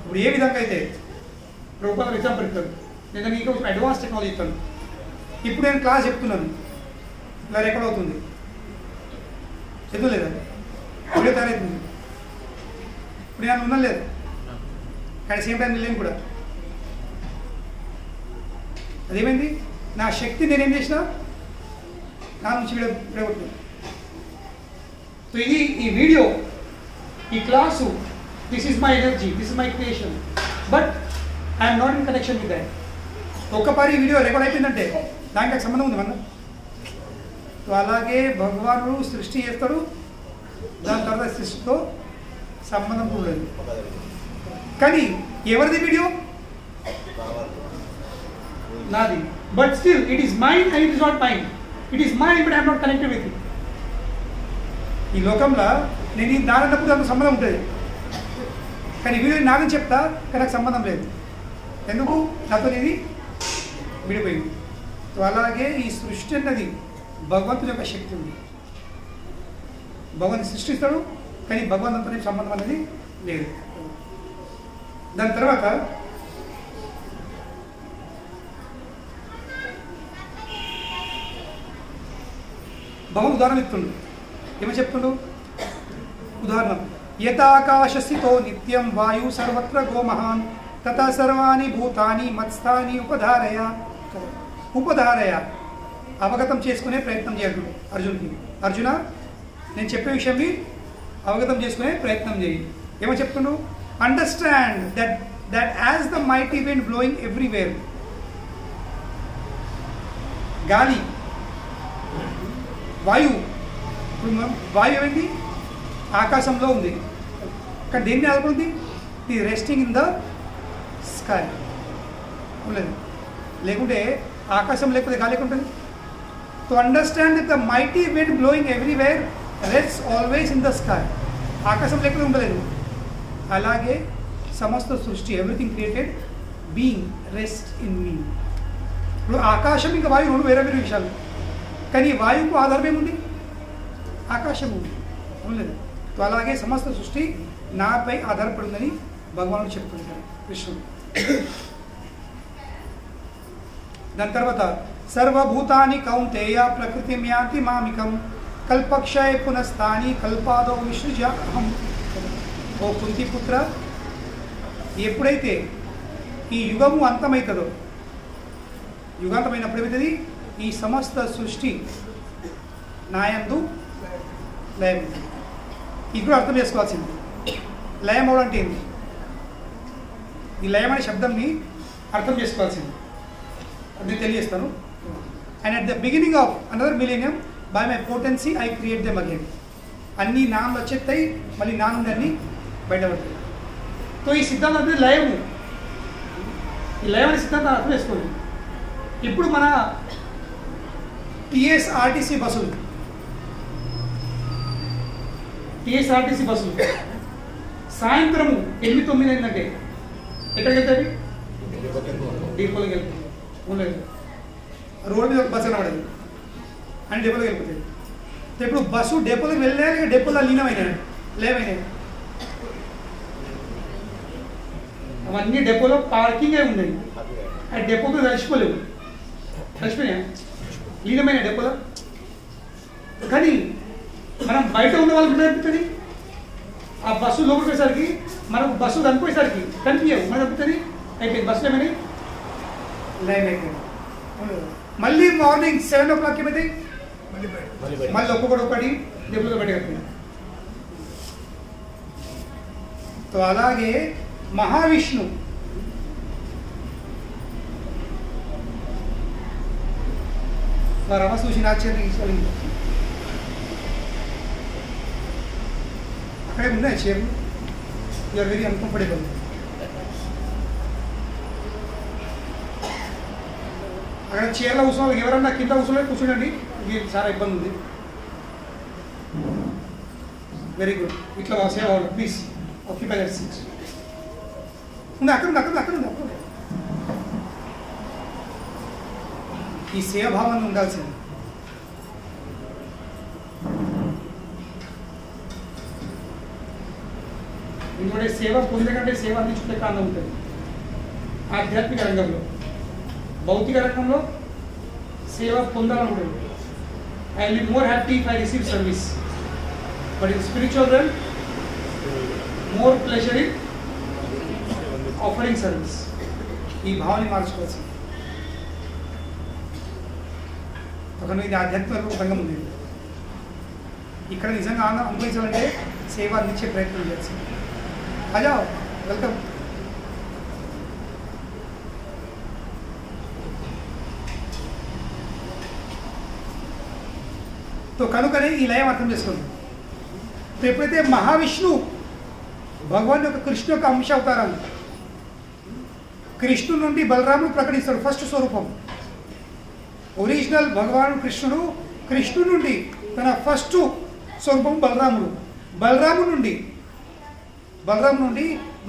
ఇప్పుడు ఏ విధంగా అయితే రూపాయలు ఎగ్జాంపుల్ ఇస్తాను, నేను మీకు అడ్వాన్స్ టెక్నాలజీ ఇస్తాను. ఇప్పుడు నేను క్లాస్ చెప్తున్నాను, ఇలా రికార్డ్ అవుతుంది, చదువు లేదా? వీడియో తయారవుతుంది. ఇప్పుడు నేను ఉన్నాను లేదు, కానీ సేమ్ టైం లేను కూడా. అదేమైంది? నా శక్తి నేనేం చేసిన నా నుంచి విడగొట్టింది. సో ఇది ఈ వీడియో, ఈ class, this is my energy, this is my creation, but I'm not in connection with that. ఒక్కపారి వీడియో రికార్డ్ అయిపోయిందంటే దానికి సంబంధం ఉంది మన. సో అలాగే భగవానుడు సృష్టి చేస్తాడు, దాని తర్వాత సృష్టితో సంబంధం కూడా లేదు. కానీ ఎవరిది వీడియో? నాది. But still it is mind and it is not mind. It is mind but I'm not connected with it. ఈ లోకంలో నేను ఈ నాన్నప్పుడు దానికి సంబంధం ఉంటుంది, కానీ వీడియో నాదని చెప్తా, కానీ నాకు సంబంధం లేదు. ఎందుకు? నాతో ఇది విడిపోయింది. సో అలాగే ఈ సృష్టి అన్నది భగవంతుని యొక్క శక్తి ఉంది. భగవంతుని సృష్టిస్తాడు, కానీ భగవంతునితో సంబంధం అనేది లేదు. దాని తర్వాత భగవంతుడు ఉదాహరణ ఇస్తుండు. ఏమని చెప్తుండు? ఉదాహరణ, యథాకాశస్థితో నిత్యం వాయు సర్వత్ర గోమహాన్ తథా సర్వాణి భూతాని మత్స్థాని ఉపధారయ. ఉపధారయ అవగతం చేసుకునే ప్రయత్నం చేయాలి అర్జునుడికి. అర్జున, నేను చెప్పే విషయాన్ని అవగతం చేసుకునే ప్రయత్నం చేయి. ఏమో చెప్తుండు? Understand that as the mighty wind blowing everywhere. గాలి, వాయువు. ఇప్పుడు వాయువు ఏమైంది? ఆకాశంలో ఉంది, కానీ దేన్ని ఆదుకుంది? ఇది రెస్టింగ్ ఇన్ ద స్కై. లేదు, లేకుంటే ఆకాశం లేకపోతే గాలి ఉంటుంది. To understand that the mighty wind blowing everywhere rests always in the sky. ఆకాశం లేకపోతే ఉండలేదు. అలాగే సమస్త సృష్టి, everything created being rest in me. ఇప్పుడు ఆకాశం ఇంకా వాయువు రెండు వేరే వేరే విషయాలు, కానీ వాయువుకు ఆధారం ఏముంది? ఆకాశం ఉంది, ఉండలేదు. సో అలాగే సమస్త సృష్టి నాపై ఆధారపడిందని భగవానుడు చెప్తుంటారు కృష్ణుడు. దాని తర్వాత సర్వభూతాని కౌంతేయ ప్రకృతి మ్యాంతి మామికం కల్పక్షయ పునఃస్థాని కల్పాదో విసృజ అహం. ఓ కుంతిపుత్ర, ఎప్పుడైతే ఈ యుగము అంతమవుతుందో, యుగాంతమైనప్పుడు ఏమవుతుంది? ఈ సమస్త సృష్టి నాయందు లయం. ఇప్పుడు అర్థం చేసుకోవాల్సింది, లయం అవడం అంటే ఏంటి? ఈ లయం అనే శబ్దంని అర్థం చేసుకోవాల్సింది, అది తెలియజేస్తాను. And at the beginning of another millennium by my potency I create them again. అన్ని నాన్లు వచ్చేస్తాయి, మళ్ళీ నా నుండి అన్ని బయటపడతాయి. సో ఈ సిద్ధాంతం అంటే లయము. ఈ లయం అనే సిద్ధాంతం అర్థం చేసుకోండి. ఇప్పుడు మన టీఎస్ఆర్టీసీ బస్సులు సాయంత్రము 8-9 అయిందంటే ఎక్కడికి వెళ్తాయి? డిపోలోకి వెళ్తాయి. ఉండలేదు రోడ్డు మీద ఒక బస్సు కనబడదు అని డెపోలోకి వెళ్ళిపోతాయి. ఇప్పుడు బస్సు డెపోలోకి వెళ్ళాలి, డెపోలో లీనమైనాయి లేవైనాయి. అవన్నీ డెపోలో పార్కింగ్ అయి ఉన్నాయి. ఆ డెపోతో కలిసిపోలేవు, కలిసిపోయినా లీనమైన డెపోలో. కానీ మనం బయట ఉన్న వాళ్ళకి కనిపిస్తుంది, ఆ బస్సు లోపలికి పోయేసరికి మనకు బస్సు కనిపోయేసరికి కనిపించవు, మనకు కనిపిస్తుంది అయిపోయింది. బస్సులు ఏమైనా లైన్ అయిపోయింది. మళ్ళీ మార్నింగ్ 7 o'clock ఏమైంది, మళ్ళీ ఒక్కొక్కటి డెపోలో బయటకు. तो అలాగే మహావిష్ణు రమ చూసిన ఆశ్చర్యం. అక్కడే ఉన్నాయి చీరలు. You are very uncomfortable. అక్కడ చీరల కూర్చోవాలి, ఎవరన్నా కింద కూర్చోండి, మీకు చాలా ఇబ్బంది ఉంది. Very good. ఇట్లా సేవ అవ్వాలి ప్లీజ్. Occupy that seat. ఉంది అక్కడ ఉంది. ఈ సేవాభావాన్ని ఉండాల్సింది. ఎందుకంటే సేవ పొందకంటే సేవ అందించుకుంటే కారణం ఉంటుంది. ఆధ్యాత్మిక రంగంలో, భౌతిక రంగంలో సేవ పొందాలనుకుంటుంది. I will be more happy if I receive service. But in spiritual run more pleasure in offering service. ఈ భావాన్ని మార్చుకోవచ్చు. ఒక ఇది ఆధ్యాత్మిక రంగం ఉంది. ఇక్కడ నిజంగా అనుభవించాలంటే సేవ అందించే ప్రయత్నం చేయాల్సింది. అజా వెల్కమ్. तो కనుకనే ఈ లయం అర్థం చేసుకోండి. ఎప్పుడైతే మహావిష్ణు భగవాన్ యొక్క కృష్ణు యొక్క అంశ అవతారాలు, కృష్ణుడు నుండి బలరాముడు ప్రకటిస్తాడు ఫస్ట్ స్వరూపం. ఒరిజినల్ భగవాన్ కృష్ణుడు నుండి తన ఫస్ట్ స్వరూపం బలరాముడు. బలరాముడు నుండి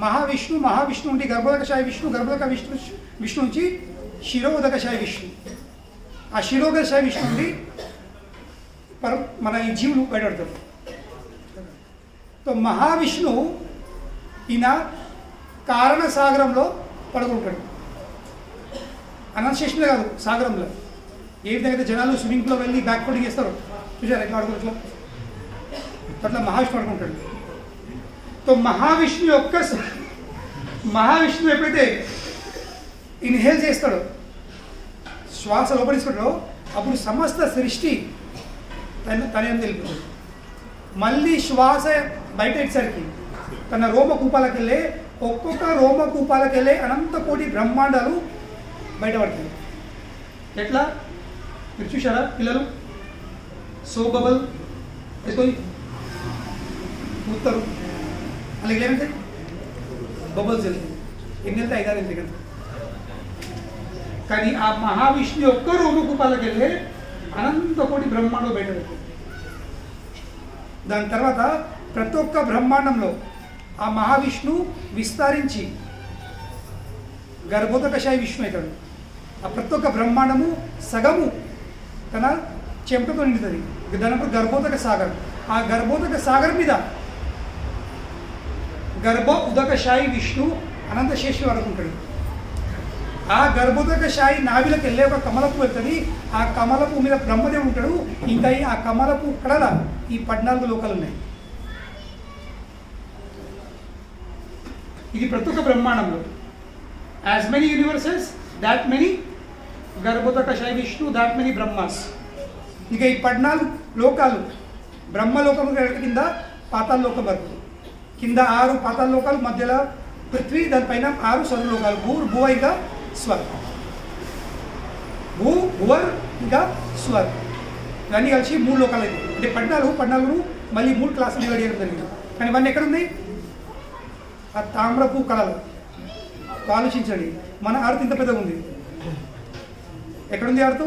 మహావిష్ణు నుండి గర్భోదకశాయ విష్ణు నుంచి శిరోదకశాయ విష్ణు. ఆ శిరోదకశాయ విష్ణు నుండి మన ఈ జీవులు బయటపడతారు. తో మహావిష్ణు ఈయన కారణ సాగరంలో పడుకుంటాడు. అనంతశేషులే కాదు, సాగరంలో. ఏ విధంగా అయితే జనాలు స్విమ్మింగ్ పూల్లో వెళ్ళి బ్యాక్ ఫోల్డింగ్ చేస్తారు చూసారు, ఎట్లా పడుకోవచ్చు అట్లా మహావిష్ణు పడుకుంటాడు. తో మహావిష్ణు ఎప్పుడైతే ఇన్హేల్ చేస్తాడో, శ్వాస లోపలిస్తాడో, అప్పుడు సమస్త సృష్టి తన ఏం తెలుపుతుంది. మళ్ళీ శ్వాస బయట ఇచ్చేసరికి తన రోమకూపాలకెళ్ళే ఒక్కొక్క రోమకూపాలకెళ్ళే అనంత కోటి బ్రహ్మాండాలు బయటపడతాయి. ఎట్లా మీరు చూసారా పిల్లలు? సో బబల్ వేసుకొని ఊతారు, అలాగే ఏమైతే బబల్స్ వెళ్తాయి. ఎన్ని వెళ్తే 5-6 వెళ్తాయి కదా. కానీ ఆ మహావిష్ణు ఒక్క రోమకూపాలకెళ్ళే అనంత కోటి బ్రహ్మాండం బయటపడుతుంది. దాని తర్వాత ప్రతి ఒక్క బ్రహ్మాండంలో ఆ మహావిష్ణు విస్తరించి గర్భోదకశాయ విష్ణు అవుతాడు. ఆ ప్రతి ఒక్క బ్రహ్మాండము సగము తన చెంపతో నిండుతుంది. దాని గర్భోదక సాగర్. ఆ గర్భోదక సాగర్ మీద గర్భ ఉదకశాయి విష్ణు అనంతశేషుడు అనుకుంటాడు. ఆ గర్భోదకశాయి నాభిలకు వెళ్ళే ఒక కమలపు వెళ్తుంది. ఆ కమలపు మీద బ్రహ్మదేవుడు ఉంటాడు. ఇంకా ఆ కమలపు కడల ఈ 14 లోకాలు ఉన్నాయి. ఇది ప్రతి ఒక్క బ్రహ్మాండంలో as many universes that many Garbhodakashayi Vishnu, that many Brahmas. ఇక ఈ 14 లోకాలు బ్రహ్మలోకం కింద పాతాళ లోకం వరకు, కింద 6 పాతాళ లోకాలు, మధ్యలో పృథ్వీ, దానిపైన 6 సర్వలోకాలు. భూవ ఇంకా స్వర్. భువర్ ఇంకా స్వర్, ఇవన్నీ కలిసి 3 లోకాలు అయితే. అంటే 14 మళ్ళీ 3 క్లాసులు డివైడ్ చేయడం జరిగింది. కానీ ఇవన్నీ ఎక్కడుంది? ఆ తామ్రపు కళలు. ఆలోచించండి, మన ఆర్త్ ఇంత పెద్దగా ఉంది. ఎక్కడుంది ఆర్త్?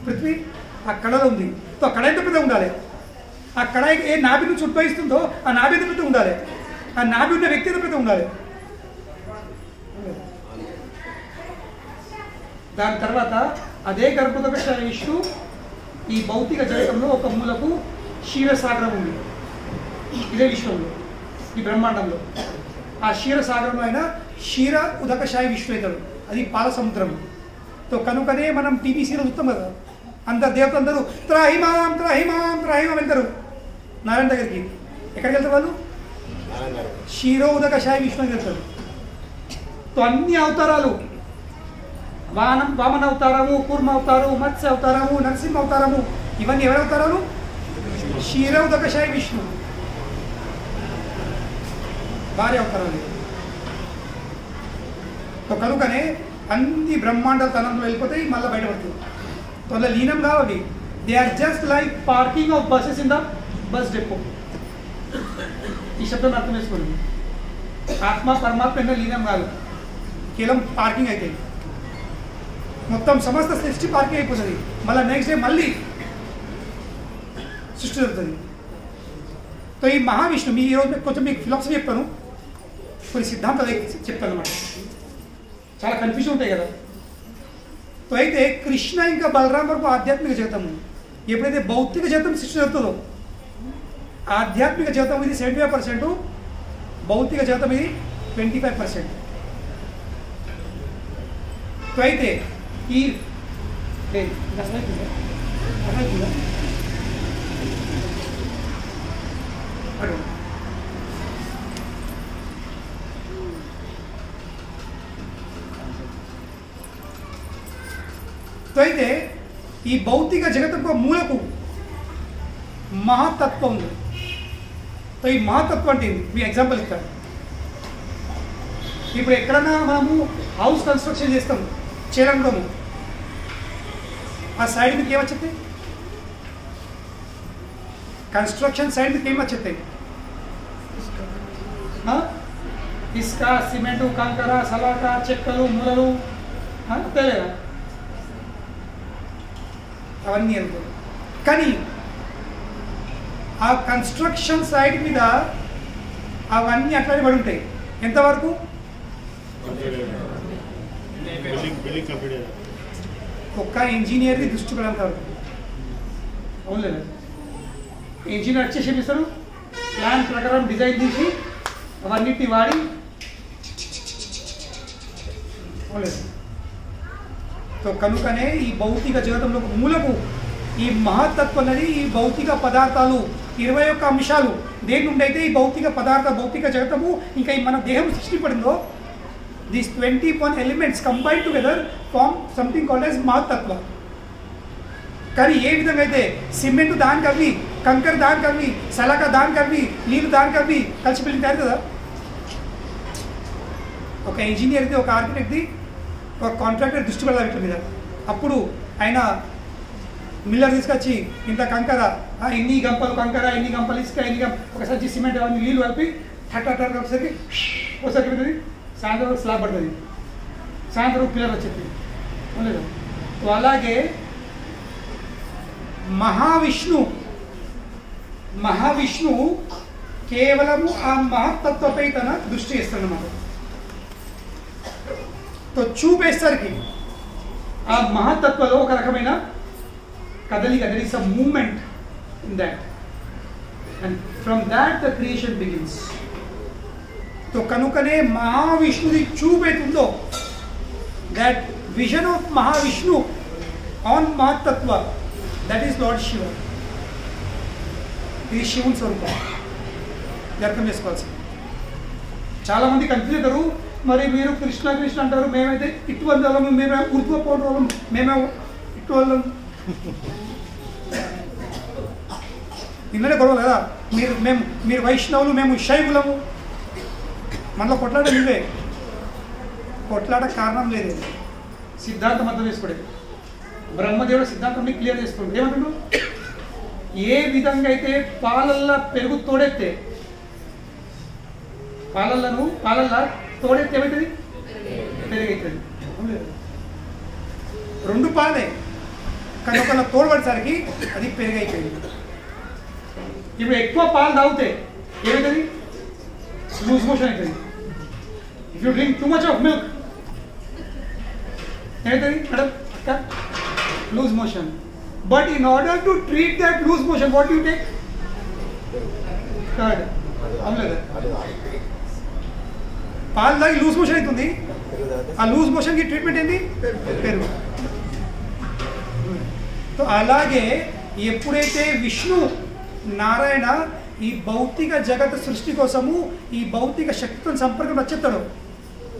పృథ్వీ ఆ కళలో ఉంది. సో ఆ కళ ఎంత పెద్ద ఉండాలి, ఆ కళాయికి ఏ నాభి నుంచి ఉద్భవిస్తుందో ఆ నాభి ఎంత పెద్ద ఉండాలి, ఆ నాభి ఉన్న వ్యక్తి ఎంత పెద్ద ఉండాలి. దాని తర్వాత అదే గర్భోదక విష్ణు ఈ భౌతిక జగతంలో ఒక మూలకు క్షీరసాగరం ఉంది. ఇదే విశ్వంలో, ఈ బ్రహ్మాండంలో ఆ క్షీరసాగరంలో అయినా క్షీర ఉదకశాయి విష్ణు అవుతాడు. అది పాల సముద్రం. తో కనుకనే మనం టీవీసీలో చూస్తాం కదా, అందరు దేవతలు అందరూ త్రాహిమాం త్రాహిమాం త్రాహిమాం వెళ్తారు నారాయణ దగ్గరికి. ఎక్కడికి వెళ్తారు వాళ్ళు? క్షీరో ఉదకశాయి విష్ణు వెళ్తారు. తో అన్ని అవతారాలు, వామన అవతారము, కూర్మ అవతారము, మత్స్య అవతారము, నరసింహ అవతారము, ఇవన్నీ ఎవరి అవతారాలు? క్షీర ఉదకశాయి విష్ణు భార్య అవతారాలు. తో కనుకనే అన్ని బ్రహ్మాండాలు తనంలో వెళ్ళిపోతాయి, మళ్ళీ బయటపడుతుంది. తొందర లీనం కావాలి. They are just like parking of buses in the bus depot. ఈ శబ్దం అర్థం చేసుకోండి. ఆత్మ పరమాత్మ ఎన్నో లీనం కాదు, కేవలం పార్కింగ్ అయితే మొత్తం సమస్త సృష్టి పార్కింగ్ అయిపోతుంది. మళ్ళీ నెక్స్ట్ డే మళ్ళీ సృష్టి జరుగుతుంది. సో ఈ మహావిష్ణు మీ ఈరోజు కొంచెం మీకు ఫిలాసఫీ చెప్తాను, కొన్ని సిద్ధాంతాలు చెప్తాను అన్నమాట. చాలా కన్ఫ్యూజన్ ఉంటాయి కదా. సో అయితే కృష్ణ ఇంకా బలరాం వరకు ఆధ్యాత్మిక జగతం. ఎప్పుడైతే భౌతిక జగతం సృష్టి జరుగుతుందో ఆధ్యాత్మిక జగతం ఇది 75%, భౌతిక జగతం ఇది 25%. సో అయితే ఈ సో అయితే ఈ భౌతిక జగత్తుకు మూలకు మహాతత్వం ఉంది. సో ఈ మహాతత్వం అంటే మీ ఎగ్జాంపుల్ ఇస్తాను. ఇప్పుడు ఎక్కడన్నా మనము హౌస్ కన్స్ట్రక్షన్ చేస్తాం, చేరంగము, ఆ సైడ్ మీకు ఏమొచ్చుతాయి? కన్స్ట్రక్షన్ సైడ్ మీకు ఏమొచ్చుతాయి? ఇసుక, సిమెంటు, కంకర, సలాక, చెక్కలు, మూలలు, తెలియదా? అవన్నీ అనుకోండి. కానీ ఆ కన్స్ట్రక్షన్ సైడ్ మీద అవన్నీ అట్లానే పడి ఉంటాయి. ఎంతవరకు? ఒక్క ఇంజనీర్ది దృష్టి పడంత వరకు. అవును లేదా? ఇంజనీర్ వచ్చేసి ఏమిస్తారు? ప్లాన్ ప్రకారం డిజైన్ తీసి అవన్నిటిని వాడి అవును. సో కనుకనే ఈ భౌతిక జగతంలో మూలకు ఈ మహత్తత్వం అనేది ఈ భౌతిక పదార్థాలు 21 అంశాలు దేని నుండి అయితే ఈ భౌతిక పదార్థ భౌతిక జగతము ఇంకా ఈ మన దేహం సృష్టిపడిందో these 21 elements combine together form something called as మహత్తత్వ. కానీ ఏ విధంగా అయితే సిమెంట్ దానికి అవి, కంకర దానికి అవి, సలాక దానికి అవి, నీళ్ళు దానికి అవి కలిసి పెళ్ళింటారు కదా. ఒక ఇంజనీర్ది, ఒక ఆర్కిటెక్ట్ది, ఒక కాంట్రాక్టర్ దృష్టి పెడతారు వీటి మీద. అప్పుడు ఆయన మిల్లర్ తీసుకొచ్చి ఇంత కంకర, ఇన్ని గంపలు కంకర, ఇన్ని గంపలు ఇసుక, ఒక సంచి సిమెంట్ అవన్నీ నీళ్ళు కలిపి ఠట్టర్ ఒకసారి ఒకసారి పెడుతుంది. సాయంత్రం స్లాబ్ పడుతుంది, సాయంత్రం పిల్లర్ వచ్చేది. లేదు. అలాగే మహావిష్ణు కేవలము ఆ మహత్తత్వపై తన దృష్టి ఇస్తాడన్నమాట. చూపేసరికి ఆ మహత్తత్వలో ఒక రకమైన కదలిక, there is a movement in that, and from that the creation begins. తో కనుకనే మహావిష్ణుది చూపేతుందో that vision of Mahavishnu on Mahatattva, that is Lord Shiva. ఇది శివుని స్వరూపం. అర్థం చేసుకోవాల్సింది. చాలా మంది కన్ఫ్యూజ్ అవుతారు. మరి మీరు కృష్ణ కృష్ణ అంటారు, మేమైతే ఇటు వాళ్ళం, మేమే ఉర్ధ్వ పౌరు వాళ్ళం, మేమే ఇటు వాళ్ళం. నిన్ననే గొడవ కదా, మీరు వైష్ణవులు, మేము శైవులము. మనలో కొట్లాట ఇవే. కొట్లాట కారణం లేదు, సిద్ధాంతం అర్థం చేసుకోలేదు. బ్రహ్మదేవుడు సిద్ధాంతాన్ని క్లియర్ చేసుకోండి. ఏమంటాడు? ఏ విధంగా అయితే పాలల్లా పెరుగు తోడెత్తే, పాలల్లా తోడెత్తే ఏమవుతుంది? పెరుగు అవుతుంది. రెండు పాలే, కానీ ఒకళ్ళ తోడబడేసరికి అది పెరుగైపోయింది. ఇప్పుడు ఎక్కువ పాలు తాగితే ఏమవుతుంది? లూజ్ మోషన్ అవుతుంది. If you drink too much of milk ఏమవుతుంది madam? Loose motion. But in order to treat that loose motion what you take? Curd. అవును, పాలు తాగి లూజ్ మోషన్ అవుతుంది. ఆ లూజ్ మోషన్కి ట్రీట్మెంట్ ఏంటి? పెరుగు. సో అలాగే ఎప్పుడైతే విష్ణు నారాయణ ఈ భౌతిక జగత్ సృష్టి కోసము ఈ భౌతిక శక్తితో సంపర్కం వచ్చేస్తాడు,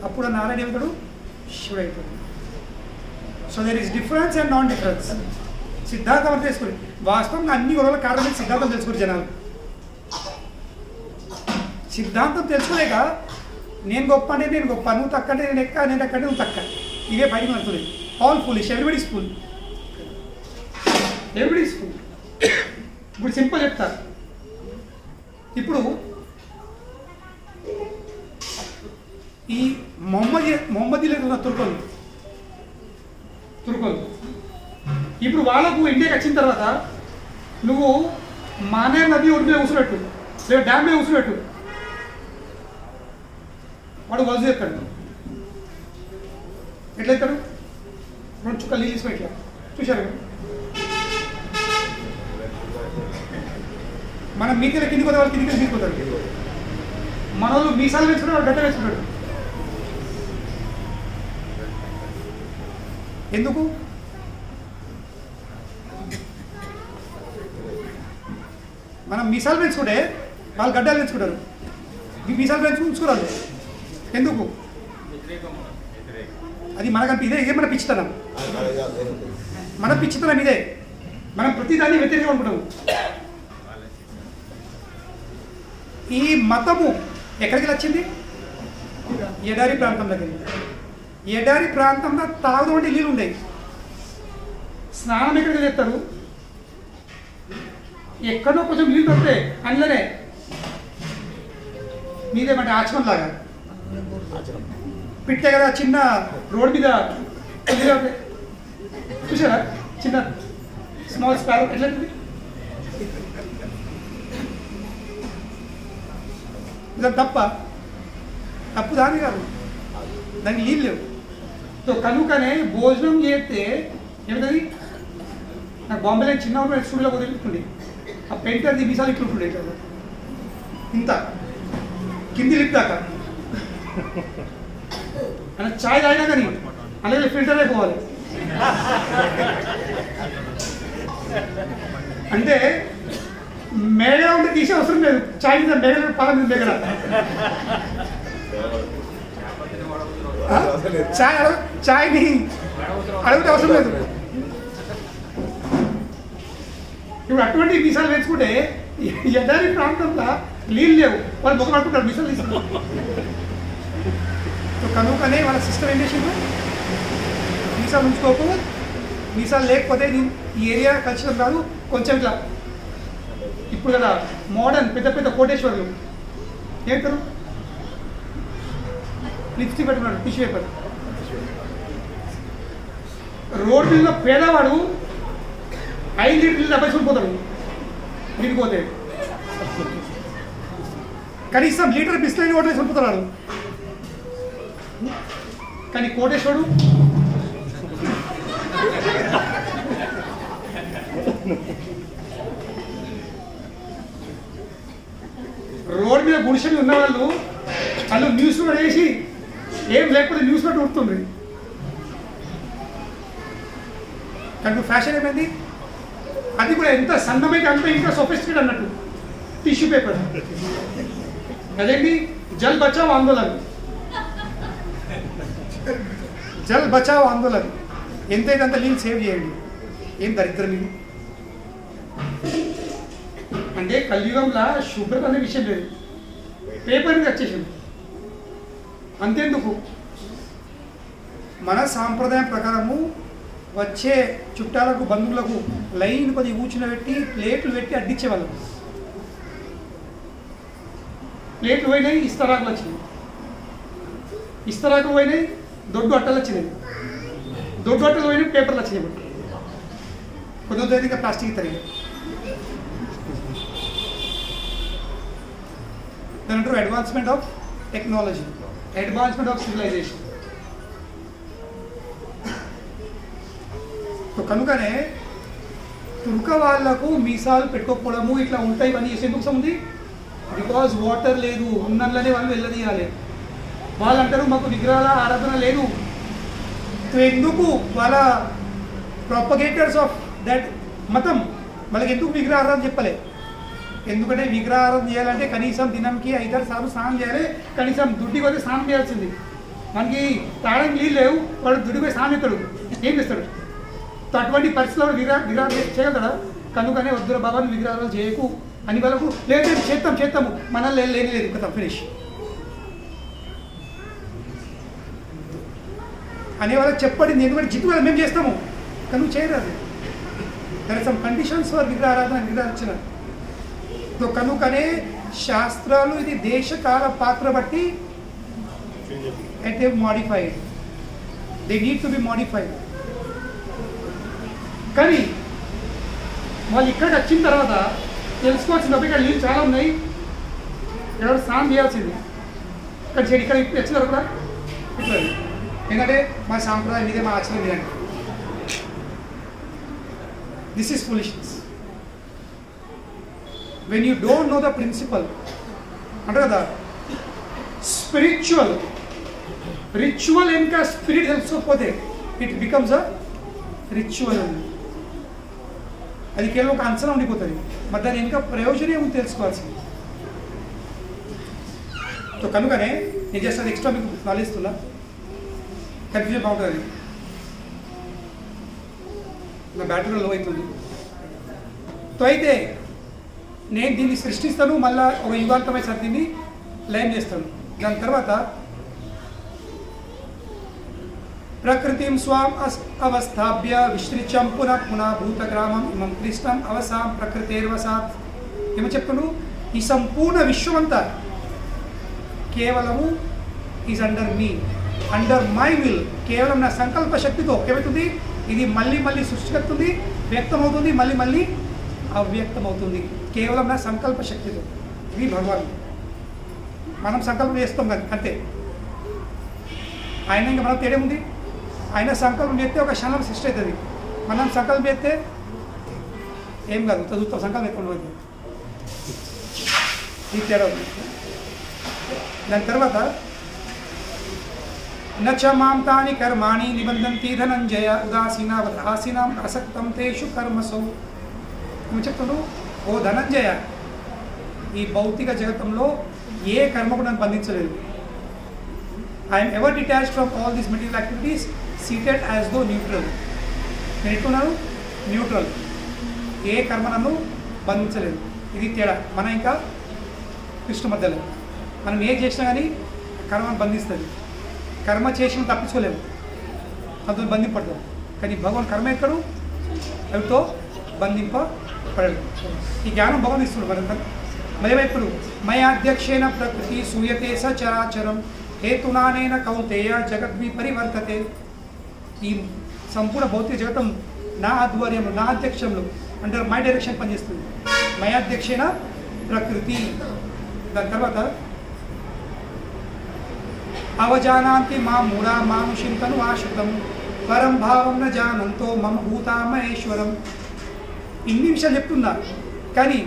అప్పుడు నారాయణ ఏమవుతాడు? శివుడు అవుతాడు. So there is difference and non difference. సిద్ధాంతం అని తెలుసుకుని వాస్తవంగా అన్ని గొడవల కారణం సిద్ధాంతం తెలుసుకుని జనాలు సిద్ధాంతం తెలుసుకోలేక నేను గొప్ప అంటే నేను గొప్ప, నువ్వు తక్క అంటే నేను ఎక్క, నేను ఎక్క అంటే నువ్వు తక్క, ఇదే బయట వస్తుంది. All foolish, everybody is full, everybody is full. ఇప్పుడు సింపుల్ చెప్తా. ఇప్పుడు ఈ మొహమ్మదీలకు ఉన్న తుర్కోలు ఇప్పుడు వాళ్ళకు ఇండియాకి వచ్చిన తర్వాత నువ్వు మానే నది ఒడి మీద కూర్చోబెట్టు, లేదా డ్యామ్ మీద కూర్చోబెట్టు, వాడు వలస చెప్తాడు. ఎట్లయితాడు? 2 చుక్కలు నీళ్ళు తీసుకుని ఇట్లా చూశారు. మనం మీకెళ్ళి కిందికి పోతే వాళ్ళు కిందికి తీసుకుపోతారు. మన వాళ్ళు మీసాలు వేసుకుంటారు, వాడు గడ్డ వేసుకుంటాడు. ఎందుకు? మనం మీసాలు పెంచుకుంటే వాళ్ళు గడ్డలు పెంచుకుంటారు, మీసాలు పెంచుకోరాదు. ఎందుకు? అది మనకంటే ఇదే మన పిచ్చితనం. మన పిచ్చితనం ఇదే. మనం ప్రతిదాన్ని వ్యతిరేకం అనుకుంటాము. ఈ మతము ఎక్కడికి వచ్చింది? ఎడారి ప్రాంతంలోకి. ఎడారి ప్రాంతంలో తాగుదాం అంటే నీళ్ళు ఉండేవి. స్నానం ఎక్కడికి చేస్తారు? ఎక్కడో కొంచెం నీళ్ళు దొరుకుతాయి అందులోనే. మీదేమంటే ఆచమం లాగా పిట్టే కదా, చిన్న రోడ్ మీద చూసారా? చిన్న స్మాల్ స్పారో ఎట్లా తప్పు దాని కాదు, దానికి నీళ్ళు లేవు. సో కనుకనే భోజనం చేస్తే ఏమిటది? నాకు బాంబేలో చిన్నప్పుడు స్కూల్లో వదిలించుకుంది. ఆ పెయింటర్ది మీసాలు ఇట్లా ఉంటుండే, ఇంత కింది లిప్ దాకా. అలా చాయ్ తాగినా కానీ అలాగే ఫిల్టర్ అయిపోవాలి. అంటే మేడ ఉంటే తీసే అవసరం లేదు. చాయ్ మీద మేడ పాల మీద మేగడ. చాయ్ని అడిగితే అవసరం లేదు. ఇప్పుడు అటువంటి మీసాలు వేసుకుంటే ఎడారి ప్రాంతంలో నీళ్ళు లేవు, వాళ్ళు ముఖం అనుకుంటారు మీసాలు తీసుకుంటారు. సో కనుకనే వాళ్ళ సిస్టమ్ ఏం చేసిండు? మీసాలు ఉంచుకోకు, మీసాలు లేకపోతే ఈ ఏరియా కల్చర్ కాదు, కొంచెం ఇట్లా. ఇప్పుడు కదా మోడర్న్ పెద్ద పెద్ద కోటేశ్వర్లు ఏంటారు? లిప్స్టిక్ పెట్టుకున్నాడు, టిష్యూ పేపర్. రోడ్ మీద పేదవాడు 5 లీటర్లు డబ్బేసుకుని విడిపోతే కనీసం లీటర్ బిస్లైన్ ఓటర్ వేసుకుపోతున్నాడు. కానీ కోటేశ్వరుడు రోడ్ మీద గుడిసెలు ఉన్న వాళ్ళు న్యూస్ పేపర్ వేసి ఏం లేకపోతే న్యూస్ పేపర్ ఉడుతుంది. కానీ ఫ్యాషన్ ఏమైంది? అది కూడా ఎంత సన్నమైతే అంత ఇంకా సొఫిస్టికేట్ అన్నట్టు టిష్యూ పేపర్. అదేంటి? జల్ బచావ్ ఆందోళన్. జల్ బచావ్ ఆందోళన్. ఎంతైతే అంత నీళ్ళు సేవ్ చేయండి. ఏం దరిద్రం ఇది! అంటే కలియుగంలో శుభ్రత అనే విషయం లేదు, పేపర్ మీద వచ్చేసింది. అంతేందుకు మన సాంప్రదాయం ప్రకారము వచ్చే చుట్టాలకు బంధువులకు లైన్ కొద్దిగా కూర్చుని పెట్టి ప్లేట్లు పెట్టి అడ్డించేవాళ్ళం. ప్లేట్లు పోయినాయి, ఇస్తరాకులు వచ్చినాయి. ఇస్తరాకులు పోయినాయి, దొడ్డు అట్టలు వచ్చినాయి. దొడ్డు అట్టలు పోయినాయి, పేపర్లు వచ్చినాయి. కొంచెం తేదీగా ప్లాస్టిక్ తరిగి దాని అంటారు advancement of technology, advancement of civilisation. కనుకనే తుర్క వాళ్ళకు మీసాలు పెట్టుకోకపోవడము ఇట్లా ఉంటాయి ఇవన్నీ ఎందుకు ఉంది? బికాజ్ వాటర్ లేదు, ఉన్నట్లనే వాళ్ళు వెళ్ళదీయాలి. వాళ్ళు అంటారు మాకు విగ్రహాల ఆరాధన లేదు. ఎందుకు వాళ్ళ ప్రొపగేటర్స్ ఆఫ్ దట్ మతం వాళ్ళకి ఎందుకు విగ్రహారాధన చెప్పలే? ఎందుకంటే విగ్రహారాధన చేయాలంటే కనీసం దినంకి 5-6 సార్లు స్నానం చేయాలి. కనీసం దుడ్డికి పోతే స్నానం చేయాల్సింది. మనకి తాగడానికి నీళ్ళు లేవు, వాడు దుడ్డికి పోయి స్నానం చేస్తాడు, ఏం చేస్తాడు? అటువంటి పరిస్థితుల్లో విగ్రహాలు చేయగలరా? కనుకనే వద్దురా బాబా విగ్రహాలు చేయకు అని వాళ్ళకు లేదు చేస్తాము మనల్ని లేదు కదా ఫినిష్ అనే వాళ్ళకి చెప్పండి. ఎందుకంటే జిత్తు వాళ్ళు మేము చేస్తాము కానీ నువ్వు చేయరాదు. There are some conditions for విగ్రహారాధన విగ్రహార్చన. కనుకనే శాస్త్రాలు ఇది దేశకాల పాత్ర బట్టి అయితే modified, they need to be modified. కానీ వాళ్ళు ఇక్కడికి వచ్చిన తర్వాత తెలుసుకోవాల్సిన ఇక్కడ నీళ్ళు చాలా ఉన్నాయి, ఇక్కడ స్నానం చేయాల్సింది. ఇక్కడ చెడు ఇక్కడ ఇప్పుడు వచ్చినారు కూడా ఇట్లా. ఎందుకంటే మా సాంప్రదాయం ఇదే, మా ఆచరణ ఇదే. This is foolishness. When you don't know the principle అంటారు కదా, స్పిరిచువల్ రిచువల్ ఇంకా స్పిరిట్ తెలుసుకోకపోతే ఇట్ బికమ్స్ అ రిచువల్. అది కేవలం ఒక అంచనా ఉండిపోతుంది. మరి దాని ఇంకా ప్రయోజనం ఏమి తెలుసుకోవాల్సింది. సో కనుకనే నేను జస్ట్ అది ఎక్స్ట్రా మీకు నాలెడ్జ్ ఇస్తున్నా, కన్ఫ్యూజన్ బాగుంటుంది. నా బ్యాటరీ లో అవుతుంది. సో అయితే నేను దీన్ని సృష్టిస్తాను, మళ్ళీ ఒక యుగాంతమైన సత్యాన్ని లైన్ చేస్తాను. దాని తర్వాత ప్రకృతిం స్వాం అవస్థాభ్య విస్తృత్యం పునః భూతగ్రామం ఇమం కృష్ణం అవసాం ప్రకృతేర్వసాత్. ఏమో చెప్తున్నాడు, ఈ సంపూర్ణ విశ్వమంతా కేవలము is under me, under my will. కేవలం నా సంకల్ప శక్తితో ఏమవుతుంది, ఇది మళ్ళీ సృష్టిస్తుంది, వ్యక్తమవుతుంది, మళ్ళీ అవ్యక్తమవుతుంది. కేవలం నా సంకల్ప శక్తితో. ఇది భగవాన్. మనం సంకల్పం చేస్తాం కానీ అంతే. ఆయన ఇంకా మనం తేడేముంది? ఆయన సంకల్పం చేస్తే ఒక క్షణం సృష్టి అవుతుంది. మనం సంకల్పం చేస్తే ఏం కాదు, చదువుతాం సంకల్పం ఎత్తుకుంటూ ఈ తేడా ఉంది. దాని తర్వాత నచ మాం తాని కర్మాణి నిబంధంతి ధనంజయ ఉదాసీనావత్ ఆసీనాం అసక్తం తేషు కర్మసు. నువ్వు చెప్తాడు, ఓ ధనంజయ, ఈ భౌతిక జగతంలో ఏ కర్మ కూడా నన్ను బంధించలేదు. I'm ever detached from all these material activities, seated as though neutral. నేను ఎట్టున్నాను న్యూట్రల్, ఏ కర్మ నన్ను బంధించలేదు. ఇది తేడా. మన ఇంకా కృష్ణ మధ్యలో మనం ఏం చేసినా కానీ కర్మను బంధిస్తుంది. కర్మ చేసిన తప్పించుకోలేము, అందులో బంధింపడతాం. కానీ భగవాన్ కర్మ ఎక్కడు, అవితో బంధింపబడదు. ఈ జ్ఞానం భగవాన్ ఇస్తున్నాడు మనంతా. మయమైప్పుడు మయాధ్యక్షేణ ప్రకృతి సూయతే సచరాచరం హేతునానేన కౌంతేయ జగద్వి పరివర్తతే. ఈ సంపూర్ణ భౌతిక జగతం నా ఆధ్వర్యంలో, నా అధ్యక్షంలో, అండర్ మై డైరెక్షన్ పనిచేస్తుంది. మయాధ్యక్షేణ ప్రకృతి. దాని తర్వాత అవజానాంతి మా మూఢా మానుషింతను ఆశ్రితం పరం భావం న జానంతో మమ భూతా మహేశ్వరం. ఇన్ని విషయాలు చెప్తున్నా కానీ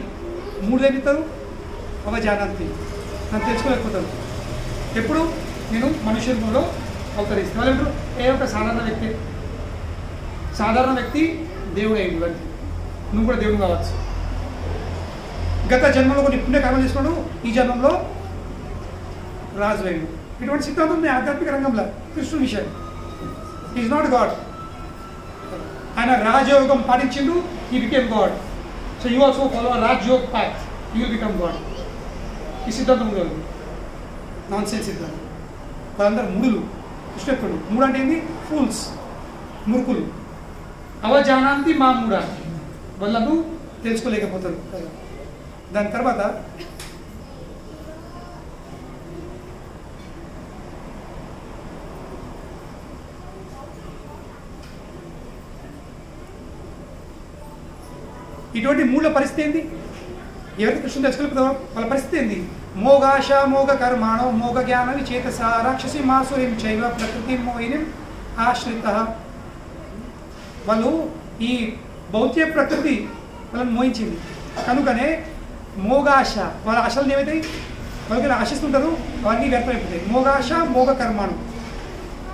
మూడు ఏమిస్తారు? అవజానాంతి, నన్ను తెలుసుకోలేకపోతాను. ఎప్పుడు నేను మనుష్య రూపంలో అవతరిస్తాను. వాళ్ళు ఎప్పుడు ఒక సాధారణ వ్యక్తి దేవుడు అయింది. వాడికి నువ్వు కూడా దేవుడు కావచ్చు. గత జన్మలో కొన్ని పుణ్య కర్మలు చేసుకున్నాడు, ఈ జన్మంలో రాజు అయ్యాడు. ఇటువంటి సిద్ధాంతం ఉంది ఆధ్యాత్మిక రంగంలో. కృష్ణుని విషయం ఈజ్ నాట్ గాడ్. ఆయన రాజయోగం పాటించిండు, ఈ became god. So you also follow Rajyog path, you will become god. ఈ సిద్ధాంతం ఉంది, నాన్ సెన్స్ సిద్ధాంతం. వాళ్ళందరూ మూడులు. కృష్ణుడు మూడు అంటే ఏంది? ఫూల్స్, మూర్ఖులు. అవజానాంతి మా మూడ, వాళ్ళను తెలుసుకోలేకపోతారు. దాని తర్వాత ఇటువంటి మూల పరిస్థితి ఏంది? ఎవరైతే కృష్ణుని తెలుసుకోలేకపోతారో వాళ్ళ పరిస్థితి ఏంది? మోగాశ మోగ కర్మాణో మోగ జ్ఞాన విచేతస రాక్షసి మాసురిం చైవ ప్రకృతి మోహినిం ఆశ్రిత. వాళ్ళు ఈ భౌతిక ప్రకృతి వాళ్ళని మోహించింది కనుకనే మోగాశ, వాళ్ళ ఆశలు ఏమవుతాయి? వాళ్ళకి ఆశిస్తుంటారు, అవన్నీ వ్యర్థమైపోతాయి. మోగాశ మోగ కర్మాణం.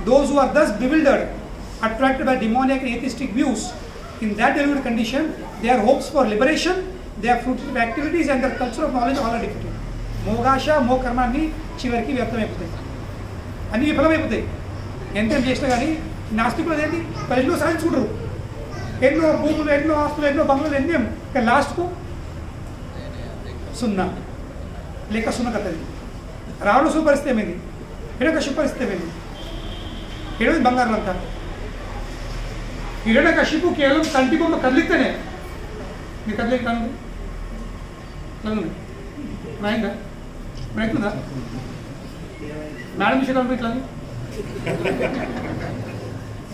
Those who are thus bewildered, attracted by demoniac and atheistic views, in that deluded condition, their hopes for liberation, their fruitful activities and their culture of knowledge all are defeated. మోగాశ మోగ కర్మాన్ని చివరికి వ్యర్థమైపోతాయి, అన్ని విఫలమైపోతాయి. ఎంతేం చేసినా కానీ నాస్తికులు అదేంటి, వాళ్ళు ఎన్నో సాధించుకుంటారు, ఎన్నో భూములు, ఎన్నో ఆస్తులు, ఎన్నో బంగ్లాలు, ఎన్నో. కానీ లాస్ట్కు సున్నా లేక సున్నా కథది. రావణ పరిస్థితి ఏమైంది? హిరణ్యకశిపు పరిస్థితి ఏమైంది? ఏమైంది? బంగారం అంతా. హిరణ్యకశిపు కేవలం కంటి బొమ్మ కదిలిస్తేనే, మీరు కదిలేదు కను అయిందా? అవుతుందా? మేడం విషయం కనుక ఇట్లా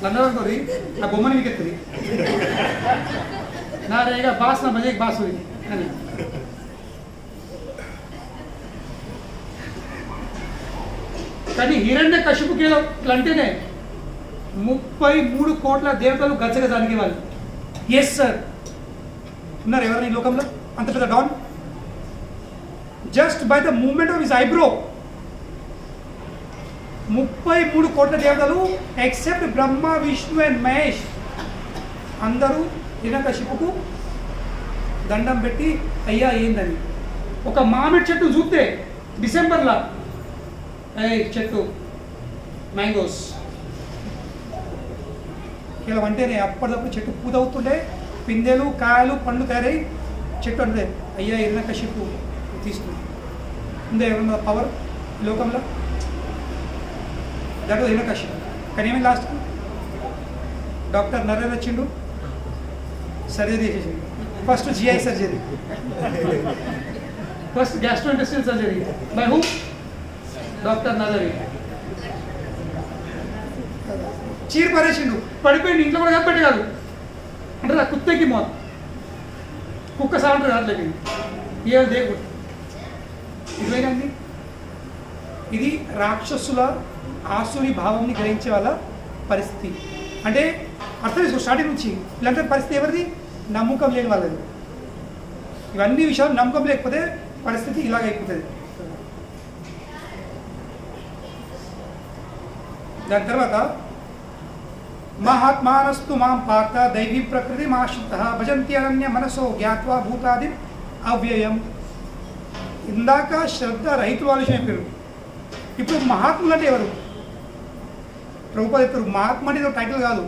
లందరూ అనుకోరి నా బొమ్మని మీకు ఎత్తుంది, నా రేగా బాస్ నా మజేకి బాస్ అని. కానీ హిరణ్యకశిపుకి ఇట్లా అంటేనే 33 కోట్ల దేవతలు గచ్చగా దానికి వాళ్ళు. ఎస్ సార్, ఉన్నారు ఎవరైనా ఈ లోకంలో అంత పెద్ద don? Just by the movement of his eyebrow 33 కోట్ల దేవతలు ఎక్సెప్ట్ బ్రహ్మ విష్ణు అండ్ మహేష్ అందరూ హిరణ్యకశిపుకు దండం పెట్టి అయ్యా ఏందని. ఒక మామిడి చెట్టు చూస్తే డిసెంబర్లో చెట్టు మ్యాంగోస్ ఇలా అంటేనే అప్పటిదప్పుడు చెట్టు పూత అవుతుండే, పిందెలు కాయలు పండ్లు తయారై చెట్టు అంటే అయ్యా హిరణ్యకశిపు తీసుకుంది. ఉందే ఎవరన్నా పవర్ ఈ లోకంలో? That was Hiranyakashipu. కానీ ఏమైంది లాస్ట్కి? డాక్టర్ నరేంద్ర వచ్చిండు, సర్జరీ చేసేసిండు. First GI surgery, first gastrointestinal surgery by who? Doctor Nazari. చీర పరేసిండు, పడిపోయింది. ఇంట్లో కూడా కనిపెట్టి కాదు అంటే ఆ కుత్తకి మోత కుక్క సాగుంటుంది అట్లకి ఏ దేవుడు ఇదేనండి. ఇది రాక్షసుల ఆసురి భావంని గ్రహించే వాళ్ళ పరిస్థితి. అంటే అర్థం చేసుకో, స్టార్టింగ్ నుంచి ఇలాంటి పరిస్థితి ఎవరిది? నమ్మకం లేని వాళ్ళది. ఇవన్నీ విషయాలు నమ్మకం లేకపోతే పరిస్థితి ఇలాగైపోతుంది. దాని తర్వాత మహాత్మానస్తు మాం పార్థ దైవీ ప్రకృతి ఆశ్రితః భజంతి అనన్య మనసో జ్ఞాత్వా భూతాది అవ్యయం. ఇందాక శ్రద్ధ రైతులు వాళ్ళు చెప్పారు. ఇప్పుడు మహాత్ములు అంటే ఎవరు? ప్రభుపాద చెప్పారు మహాత్మ అంటే టైటిల్ కాదు,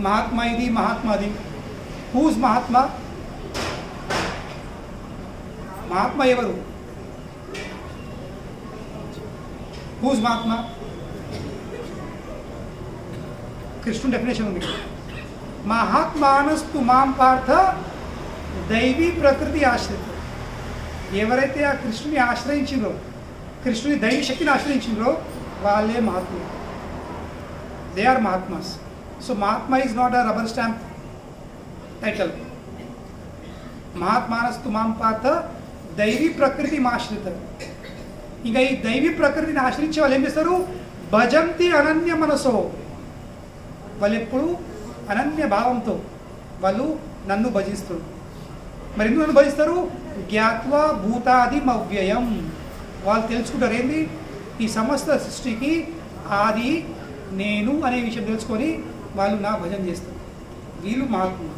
మహాత్మా ఇది మహాత్మాది. హూజ్ మహాత్మా? మహాత్మా ఎవరు? హూజ్ మహాత్మా? కృష్ణుని డెఫినేషన్ ఉంది. మహాత్మానస్తు మాం పార్థ దైవీ ప్రకృతి ఆశ్రిత. ఎవరైతే ఆ కృష్ణుని ఆశ్రయించిందో, కృష్ణుని దైవీ శక్తిని ఆశ్రయించిందో వాళ్ళే మహాత్ములు. They are mahatmas. So Mahatma is not a rubber stamp title. మహాత్మానస్తు మాం పార్థ దైవీ ప్రకృతి ఆశ్రిత. ఇంకా ఈ దైవీ ప్రకృతిని ఆశ్రయించే వాళ్ళు ఏం చేస్తారు? భజంతి అనన్య మనసో. వాళ్ళు ఎప్పుడు అనన్య భావంతో వాళ్ళు నన్ను భజిస్తారు. మరి ఎందుకు నన్ను భజిస్తారు? జ్ఞాత్వా భూతాది అవ్యయం. వాళ్ళు తెలుసుకుంటారు ఏంది? ఈ సమస్త సృష్టికి ఆది నేను అనే విషయం తెలుసుకొని వాళ్ళు నా భజన చేస్తారు. వీళ్ళు మహాత్ములు.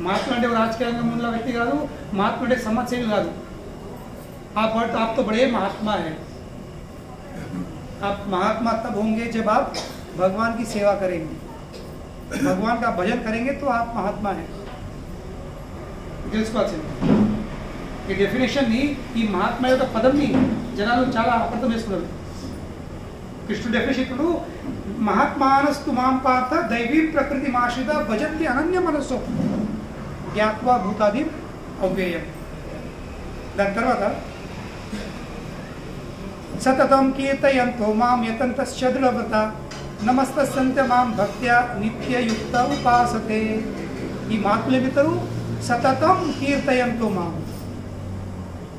మహాత్ములు అంటే రాజకీయ రంగంలో వ్యక్తి కాదు, మహాత్ములు అంటే సమస్యలు కాదు. आप तो बड़े महात्मा है. आप महात्मा तब होंगे जब आप भगवान की सेवा करेंगे, भगवान का भजन करेंगे तो आप महात्मा हैं. ఈ డెఫినేషన్ని, ఈ మహాత్మ యొక్క పదంని జనాలు చాలా అర్థం చేసుకున్నారు. కృష్ణుడు డెఫినేషన్ ఇప్పుడు మహాత్మానస్తు మాం పార్థ దైవీ ప్రకృతి ఆశ్రిత భజంతి అనన్య మనస్సు జ్ఞాత్వా భూతాది అవ్యయం. దాని తర్వాత సతతం కీర్తయంతో మాం యతంతశ్చ దృఢవ్రత నమస్తస్యంత మాం భక్త్యా నిత్యయుక్త ఉపాసతే. ఈ మహాత్ములు ఏం చెప్తారు? సతతం కీర్తయంతో మాం.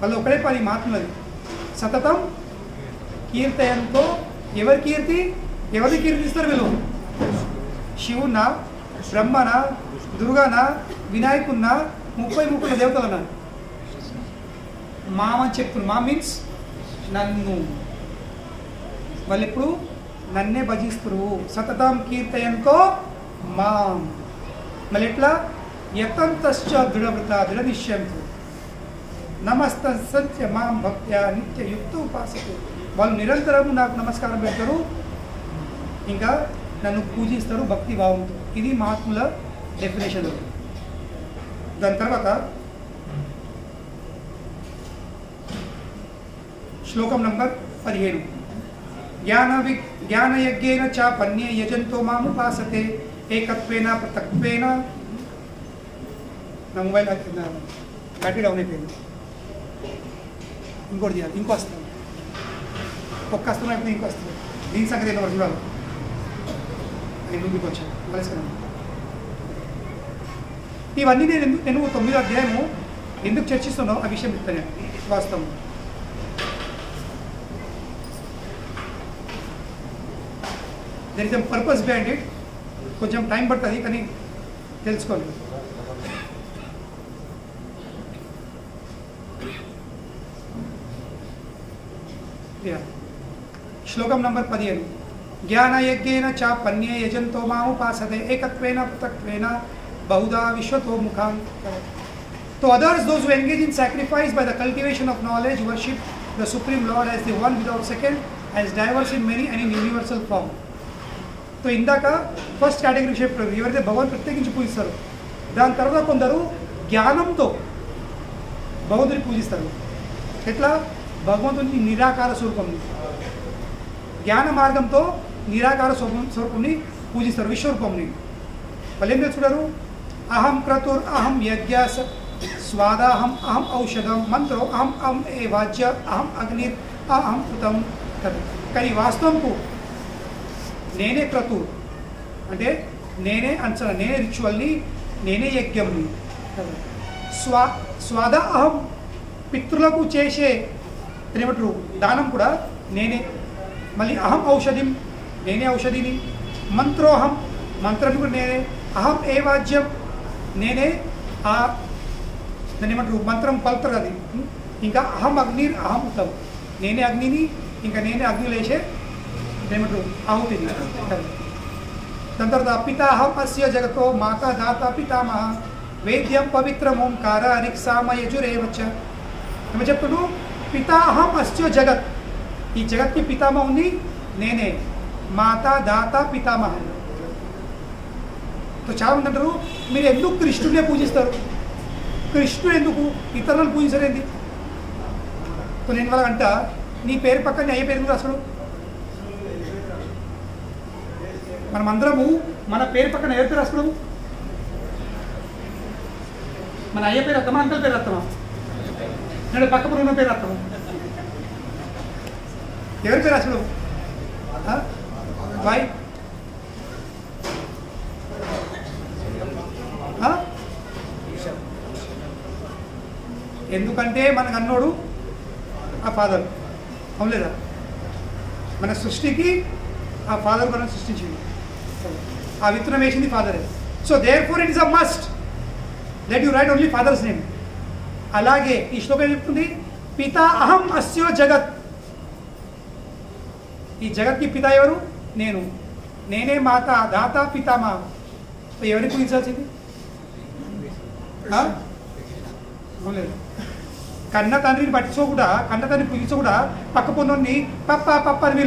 వాళ్ళు ఒకడే పని మహాత్ములది. సతతం కీర్తయంతో. ఎవరి కీర్తి? ఎవరిని కీర్తిస్తారు వీళ్ళు? శివున్నా, బ్రహ్మనా, దుర్గానా, వినాయకున్నా, 30 దేవతలన్నా మామని చెప్తున్నారు. మా మీన్స్ నన్ను. వాళ్ళు ఎప్పుడు నన్నే భజిస్తారు. సతతం కీర్తయంతో మాం. మళ్ళీ ఎట్లా? యతంతశ్చ దృఢవ్రత దృఢ నిశ్చయంతో నమస్త సత్య మాం భక్త్యా నిత్యయుక్త ఉపాసతే. వాళ్ళు నిరంతరం నాకు నమస్కారం పెడతారు, ఇంకా నన్ను పూజిస్తారు భక్తి భావంతో. ఇది మహాత్ముల డెఫినేషన్. దాని తర్వాత శ్లోకం నంబర్ 17. జ్ఞానయజ్ఞేన చ పన్యే యజంతో మాముపాసతే ఏకత్వేన పృథక్త్వేన. నా మొబైల్ బ్యాటరీ డౌన్ అయిపోయింది. ఇంకోటి చేయాలి. ఇంకో వస్తుంది. ఒక్క వస్తున్నా అయిపోయింది, ఇంకో వస్తుంది. దీని సంగతి ఏంటో మరి చూడాలి. నేను ముందుకు వచ్చాను కలిసాను. ఇవన్నీ నేను 9వ అధ్యాయము ఎందుకు చర్చిస్తున్నావు ఆ విషయం చెప్తాను. వాస్తవం there is a purpose behind it. కొంచెం టైం పడుతుంది కానీ తెలుసుకోండి. శ్లోకం నంబర్ 15. జ్ఞానయజ్ఞేన చ పన్యే యజంతో మాముపాసతే ఏకత్వేన పృథక్త్వేన బహుధా విశ్వతోముఖాం. To others, those who engage in sacrifice by the cultivation of knowledge, worship the Supreme Lord as the one without second, as diverse in many and in universal form. So ఇందాక first category చెప్పారు, ఎవరైతే భగవాన్ ప్రత్యేకించి పూజిస్తారు. దాని తర్వాత కొందరు జ్ఞానంతో భగవంతుని పూజిస్తారు. ఎట్లా? భగవంతుని నిరాకార స్వరూపంని, జ్ఞాన మార్గంతో నిరాకార స్వరూపంని పూజిస్తారు, విశ్వరూపంని. వాళ్ళు ఏం తెలుసుకుంటారు? అహం క్రతుర్ అహం యజ్ఞ స్వాదాహం అహం ఔషధం మంత్రో అహం అహం ఏ వాజ్య అహం అగ్నిర్ అహం కృతం. కానీ వాస్తవంకు నేనే క్రతు అంటే నేనే అంచన, నేనే రిచువల్ని, నేనే యజ్ఞంని. స్వాద అహం పితృలకు చేసే ఏమంటారు దానం కూడా నేనే. మళ్ళీ అహం ఔషధిం, నేనే ఔషధిని. మంత్రోహం, మంత్రం కూడా నేనే. అహం ఏ వాజ్యం, నేనే ఆ దాన్ని ఏమంటారు మంత్రం పలుకుతారు అది. ఇంకా అహం అగ్నిర్ అహం ఉతం, నేనే అగ్నిని, ఇంకా నేనే అగ్ని లేచే ఏమంటారు ఆహుతిని. దాని తర్వాత పితాహం అస్య జగతో మాతా దాత పితామహ వేద్యం పవిత్రం ఓంకార రిక్సామయజురేవచ్చ. ఏమో చెప్తాడు? పితాహం అస్య జగత్, ఈ జగత్కి పితామహుని నేనే. మాతా దాత పితామహ. చాలా మంది అంటారు, మీరు ఎందుకు కృష్ణుడినే పూజిస్తారు? కృష్ణుడు ఎందుకు ఇతరులను పూజించలేంది? నేను వాళ్ళంట నీ పేరు పక్కన అయ్యే పేరు రాసుడు. మనమందరము మన పేరు పక్కన ఎవరి పేరు రాసుకున్నాము? మన అయ్య పేరు వస్తామా, అంకల్ పేరు వస్తామా, నేను పక్క పురుగున్న పేరు వస్తాము? ఎవరి పేరు రాసుడు? బాయ్ ఎందుకంటే మనకు అన్నోడు ఆ ఫాదర్, అవును. మన సృష్టికి ఆ ఫాదర్ మనం సృష్టించింది, ఆ విత్తనం వేసింది ఫాదరే. So therefore it is a must that you write only father's name. అలాగే ఈ శ్లోకం చెప్తుంది పితా అహం అస్యో జగత్. ఈ జగత్కి పిత ఎవరు? నేను. నేనే మాత దాత పితామహ. ఎవరిని పూజించాల్సింది? లేదు. కన్న తండ్రిని పట్టించకుండా, కన్న తండ్రిని పూజించకుండా పక్క పొన్నోని పప్ప పప్ప అని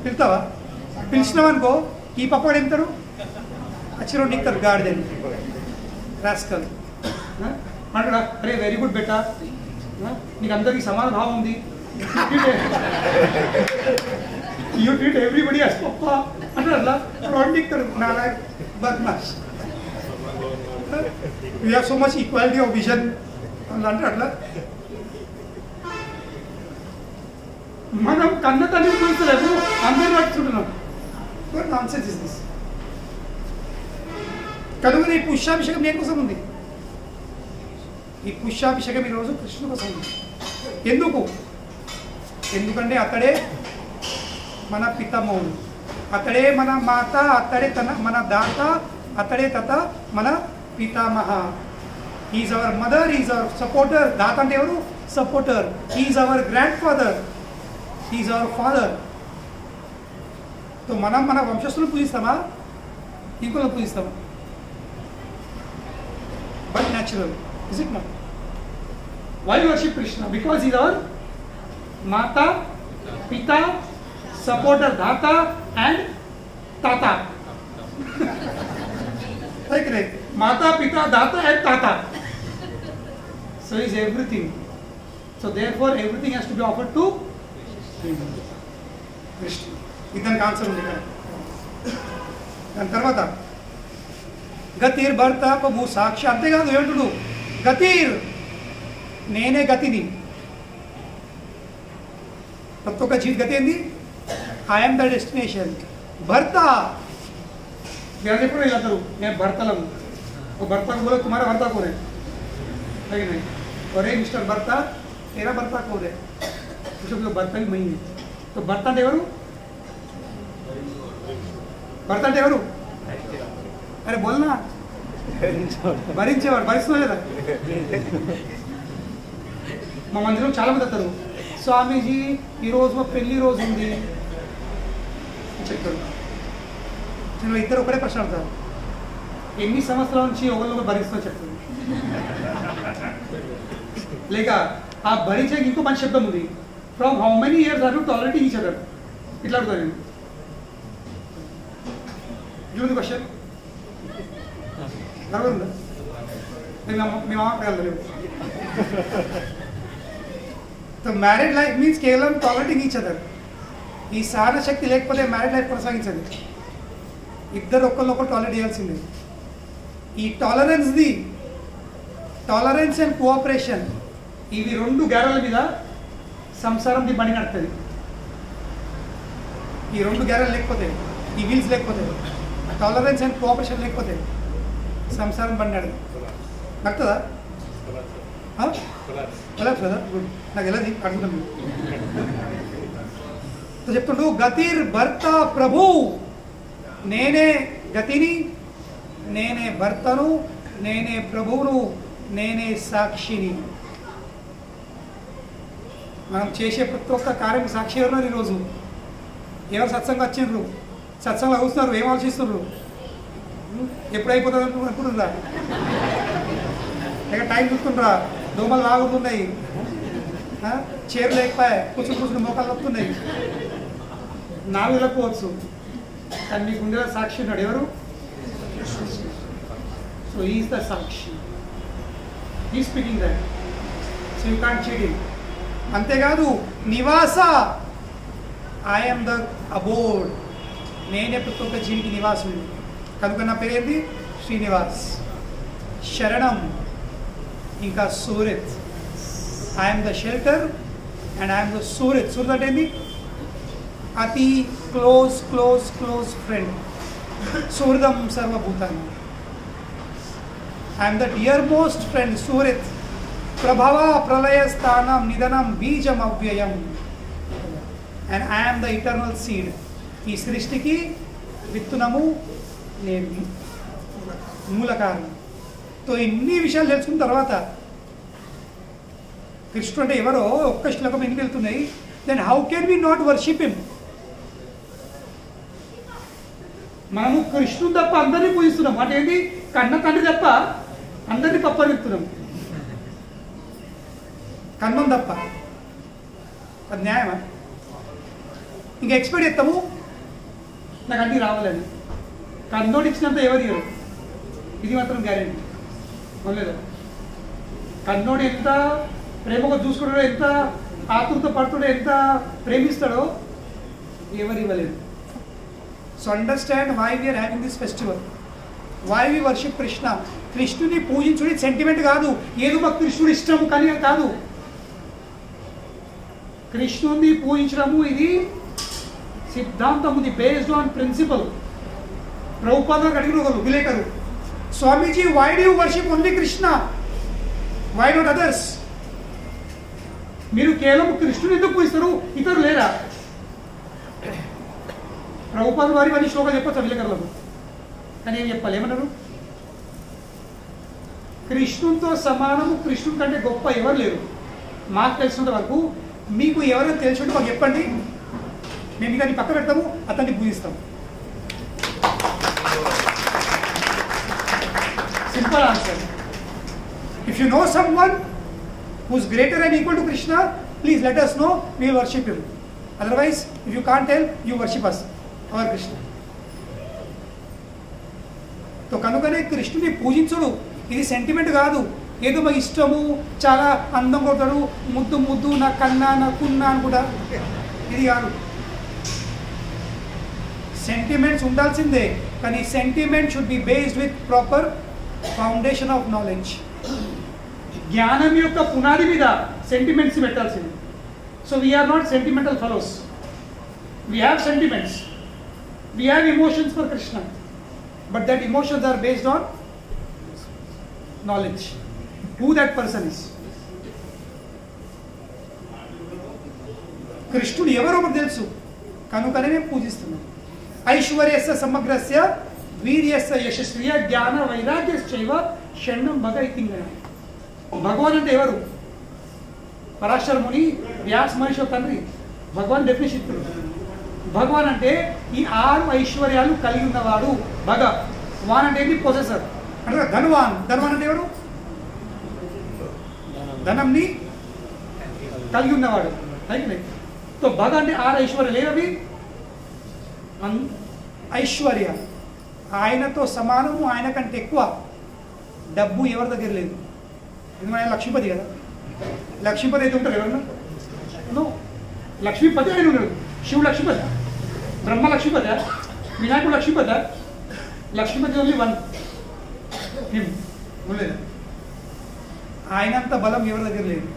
పిలుతావా? పిలిచినావనుకో ఈ పప్పవాడు ఏమితాడు? అచ్చిలో నీకుతాడు గాడిదని రాస్కల్ అంటాడా? అరే వెరీ గుడ్ బెటా, నీకు అందరికీ సమాన భావం ఉంది, యూ ట్రీట్ ఎవ్రీబడి అస్ పప్ప అంటాడు. అట్లా వాడు నీకుతాడు నానా బద్మాష్. You have so much equality of vision అట్లా అంటారు. అట్లా మనం కన్న తల్లి చూస్తలేదు, అందరూ పట్టుకుంటున్నాం. Nonsense is this. కనుక ఈ పుష్యాభిషేకం దేనికోసం ఉంది? ఈ పుష్యాభిషేకం ఈరోజు కృష్ణుని కోసం ఉంది. ఎందుకంటే అతడే మన పితామహుడు, అతడే మన మాత, అతడే మన దాత, అతడే తత మన పితామహ. Is our mother, is our supporter. దాత అంటే ఎవరు? Supporter. Is our grandfather, is our father. So మనం మన వంశస్థులను పూజిస్తామా, ఇంకోళ్ళని పూజిస్తామా? But natural, is it not? Why worship Krishna? Because is our మాత, పిత, సపోర్టర్, దాత అండ్ తాత. right? Mata, Pita, Data and Tata. So is everything. So therefore everything has to be offered to Krishna. ఇతనికి ఆన్సర్ ఉంది కదా. దాని తర్వాత గతిర్ భర్త ప్రభు సాక్షి. అంతేకాదు ఏమంటుడు? గతిర్, నేనే గతిని. ప్రతి ఒక్క జీవి గతి ఏంది? I'm the destination. భర్త, ఎప్పుడు వీళ్ళందరూ నేను భర్తలను. वो भर्ता को बोलो तुम्हारा भर्ता कौन है, है कि नहीं? और एक मिस्टर भर्ता, तेरा भर्ता कौन है? उसको भर्ता भी नहीं है. तो भर्ता देवरू, भर्ता देवरू, अरे बोलना, భరించేవాడు. భరిస్తున్నా లేదా? మా మందిరం చాలా మంది వస్తారు, స్వామీజీ ఈరోజు మా పెళ్లి రోజు ఉంది చెప్తారు. నేను ఇద్దరు ఒకటే ప్రశ్న అడుగుతారు, ఎన్ని సంవత్సరాల నుంచి ఒకళ్ళు భరిస్తున్నా చెప్తుంది. లేక ఆ భరించే ఇంకో మంచి శబ్దం ఉంది, from how many years or you tolerating each other. ఇట్లా అడుగుతాను నేను. చూడండి క్వశ్చన్ ఉందా? మీ మామ వెళ్ళలేదు. సో మ్యారీడ్ లైఫ్ మీన్స్ కేవలం టాలరేటింగ్ ఈచ్ అదర్. ఈ సహన శక్తి లేకపోతే మ్యారీడ్ లైఫ్ కొనసాగించండి. ఇద్దరు ఒకళ్ళు టాలరేట్ చేయాల్సిందే. ఈ టాలరెన్స్ అండ్ కోఆపరేషన్, ఇవి రెండు గ్యారెల మీద సంసారం బండి నడుతుంది. ఈ రెండు గ్యారెలు లేకపోతే, ఈ వీల్స్ లేకపోతే, టాలరెన్స్ అండ్ కోఆపరేషన్ లేకపోతే సంసారం బండి నడుతుందా? కొలాప్స్ కదా. గుడ్, నాకు ఎలా అడుగుతాను. చెప్తుండు గతిర్ భర్త ప్రభు, నేనే గతిని, నేనే భర్తను, నేనే ప్రభువును, నేనే సాక్షిని. మనం చేసే ప్రతి ఒక్క కార్యం సాక్షి ఎవరున్నారు ఈరోజు? ఎవరు సత్సంగం వచ్చిండ్రు, సత్సంగంలో కూర్చున్నారు, ఏం ఆలోచిస్తున్నారు? ఎప్పుడు అయిపోతుంది అనుకుంటుందా? లేక టైం చూస్తుండ్రా? దోమలు లాగుతున్నాయి, చీరలు లేకపోయా, కూర్చుని మోకాలు నొప్పుతున్నాయి. నాలుగు వెళ్ళకపోవచ్చు, కానీ మీకు ఉండేలా సాక్షి ఉన్నాడు. ఎవరు? So he is the Sakshi. He is speaking that. So you can't cheat him. అంతేకాదు నివాస, I am the abode. నేనే ప్రతి ఒక్క జీవికి నివాసుడు. కనుక నా పేరేంటి? శ్రీనివాస్. శరణం, ఇంకా Surat. I am the shelter and I am the Surat. Surat అంటే ఏంటి? అతి క్లోజ్ ఫ్రెండ్. సూర్దం సర్వభూతాన్ని. I am the dearmost friend, Surit. Prabhava pralaya sthanam nidanam bijam avyayam. And I am the eternal seed. ఈ సృష్టికి విత్తునము, నేను మూల కారణం. తో ఇన్ని విషయాలు తెలుసుకున్న తర్వాత కృష్ణుడు అంటే ఎవరో ఒక్క శ్లోకం ఎన్ని వెళ్తున్నాయి. Then how can we not worship him? మనము కృష్ణుడు తప్ప అందరినీ పూజిస్తున్నాం. అంటే ఏంటి? కన్న తండ్రి తప్ప అందరినీ పప్పనిస్తున్నాం, కన్నం తప్ప. అది న్యాయమా? ఇంకా ఎక్స్పెక్ట్ చేస్తాము నాకు అన్నీ రావాలని. కన్నోడు ఇచ్చినంత ఎవరు ఇవ్వరు, ఇది మాత్రం గ్యారెంటీ. లేదు, కన్నోడు ఎంత ప్రేమగా చూసుకుంటాడో, ఎంత ఆతురత పడుతాడో, ఎంత ప్రేమిస్తాడో ఎవరు ఇవ్వలేదు. So understand why we are having this festival, why we worship Krishna. కృష్ణుని పూజించుడి సెంటిమెంట్ కాదు, ఏదో మాకు కృష్ణుడు ఇష్టము కానీ కాదు. కృష్ణుని పూజించడము ఇది సిద్ధాంతం, ఇది బేస్డ్ ఆన్ ప్రిన్సిపల్. ప్రభుపాద అడిగిన ఒకరు విలేకరు, Swamiji, why do you worship only Krishna? Why not others? మీరు కేవలం కృష్ణుని ఎందుకు పూజిస్తారు, ఇతరులు లేరా? ప్రభుపాద వారి వారి శ్లోకాలు చెప్పచ్చు విలేకరులకు, కానీ ఏం చెప్పాలి, ఏమన్నారు? కృష్ణునితో సమానము, కృష్ణుని కంటే గొప్ప ఎవరు లేరు మాకు తెలిసినంత వరకు. మీకు ఎవరైనా తెలిసి మాకు చెప్పండి, మేము దాన్ని పక్క పెడతాము, అతన్ని పూజిస్తాము. Simple answer. If you know someone who is greater and equal to Krishna, please let us know, we will worship him. Otherwise, if you can't tell, you worship us, our Krishna. तो కనుకనే కృష్ణుని పూజించుడు ఇది sentiment కాదు, ఏదో మాకు ఇష్టము, చాలా అందం కొడతాడు, ముద్దు ముద్దు, నా కన్నా నా కున్నా అని కూడా ఇది కాదు. సెంటిమెంట్స్ ఉండాల్సిందే, కానీ sentiment should be based with proper foundation of knowledge. జ్ఞానం యొక్క పునాది మీద సెంటిమెంట్స్ పెట్టాల్సింది. So we are not sentimental fellows. We have sentiments, we have emotions for Krishna, but that emotions are based on knowledge, who that person is. కృష్ణుడు ఎవరో మనకు తెలుసు, కనుకనే మేము పూజిస్తున్నాం. ఐశ్వర్యస్య సమగ్రస్య వీర్యస్య యశస్వియ జ్ఞాన వైరాగ్యశ్చైవ షణ్ణం భగ ఇతింగ. భగవాన్ అంటే ఎవరు? పరాశర ముని, వ్యాస మహర్షి తండ్రి భగవాన్ డెఫినేషన్ ఇస్తున్నారు. భగవాన్ అంటే ఈ 6 ఐశ్వర్యాలు కలిగి ఉన్నవాడు. భగవాన్ అంటే ఏంటి? పొసెసర్ అంటే ధనవాన్. ధనవాన్ అంటే ఎవరు? ధనంని కలిగి ఉన్నవాడు. అయితే తో భగ అంటే 6 ఐశ్వర్యాలు ఏవి? ఐశ్వర్య ఆయనతో సమానము, ఆయన కంటే ఎక్కువ డబ్బు ఎవరి దగ్గర లేదు. ఎందుకంటే ఆయన లక్ష్మీపతి కదా. లక్ష్మీపతి అయితే ఉంటారు ఎవరన్నా? నో, లక్ష్మీపతి ఆయన ఉన్నాడు. శివుడు లక్ష్మీపతి, బ్రహ్మ లక్ష్మీపతి, వినాయకుడు లక్ష్మీపతి. లక్ష్మీపతి ఓన్లీ వన్ ఉండలేదు. ఆయనంత బలం ఎవరి దగ్గర లేదు,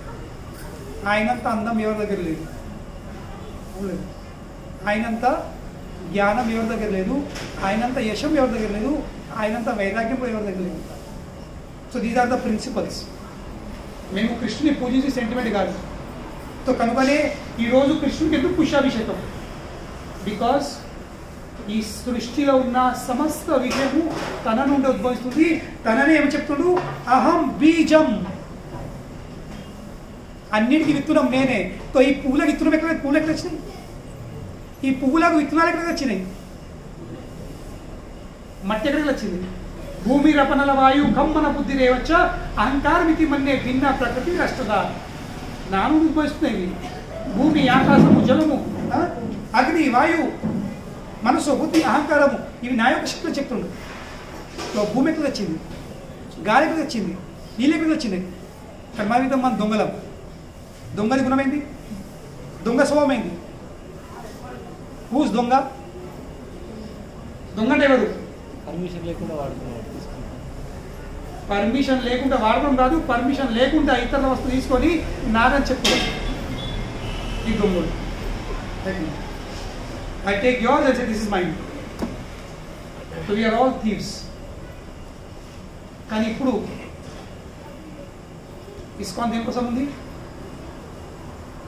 ఆయనంత అందం ఎవరి దగ్గర లేదు, ఆయనంత జ్ఞానం ఎవరి దగ్గర లేదు, ఆయనంత యశం ఎవరి దగ్గర లేదు, ఆయనంత వైరాగ్యం ఎవరి దగ్గర లేదు. So these are the principles. మేము కృష్ణుని పూజించే సెంటిమెంట్ కాదు. సో కనుకనే ఈరోజు కృష్ణుడికి ఎందుకు పుష్పాభిషేకం? బికాస్ ఈ సృష్టిలో ఉన్న సమస్త విషయము తన నుండి ఉద్భవిస్తుంది. తననే ఏమి చెప్తుడు? అహం బీజం, అన్నిటికీ విత్తనం నేనే. సో ఈ పువ్వులకు విత్తనం ఎక్కడ? పువ్వులు ఎక్కడ వచ్చినాయి? ఈ పువ్వులకు విత్తనాలు ఎక్కడికి వచ్చినాయి? మట్టి ఎక్కడికి వచ్చింది? భూమి రపనల వాయు కమ్మన బుద్ధి రేవచ్చ అహంకారమితి మన్నే భిన్న ప్రకృతి రష్టదా. నాను ఉద్భవిస్తున్నాయి. భూమి, ఆకాశము, జలము, అగ్ని, వాయువు, మనసు, బుద్ధి, అహంకారము, ఇవి నా యొక్క శక్తులు చెప్తుండు. సో భూమి ఎక్కడికి వచ్చింది? గాలి ఎక్కడికి వచ్చింది? నీళ్ళు ఎక్కడికి వచ్చింది? కానీ మన దొంగలం. దొంగది గుణమైంది, దొంగ స్వభావమైంది. హూస్ దొంగ? దొంగ అంటే ఎవరు? పర్మిషన్ లేకుండా వాడుతున్నాడు. పర్మిషన్ లేకుండా వాడడం రాదు, పర్మిషన్ లేకుండా ఇతరుల వస్తువు తీసుకొని నాదని చెప్తాడు ఈ దొంగలు. I take yours and say this is mine. So we are all thieves. కానీ ఇప్పుడు ఇస్కాన్ దేనికోసం ఉంది?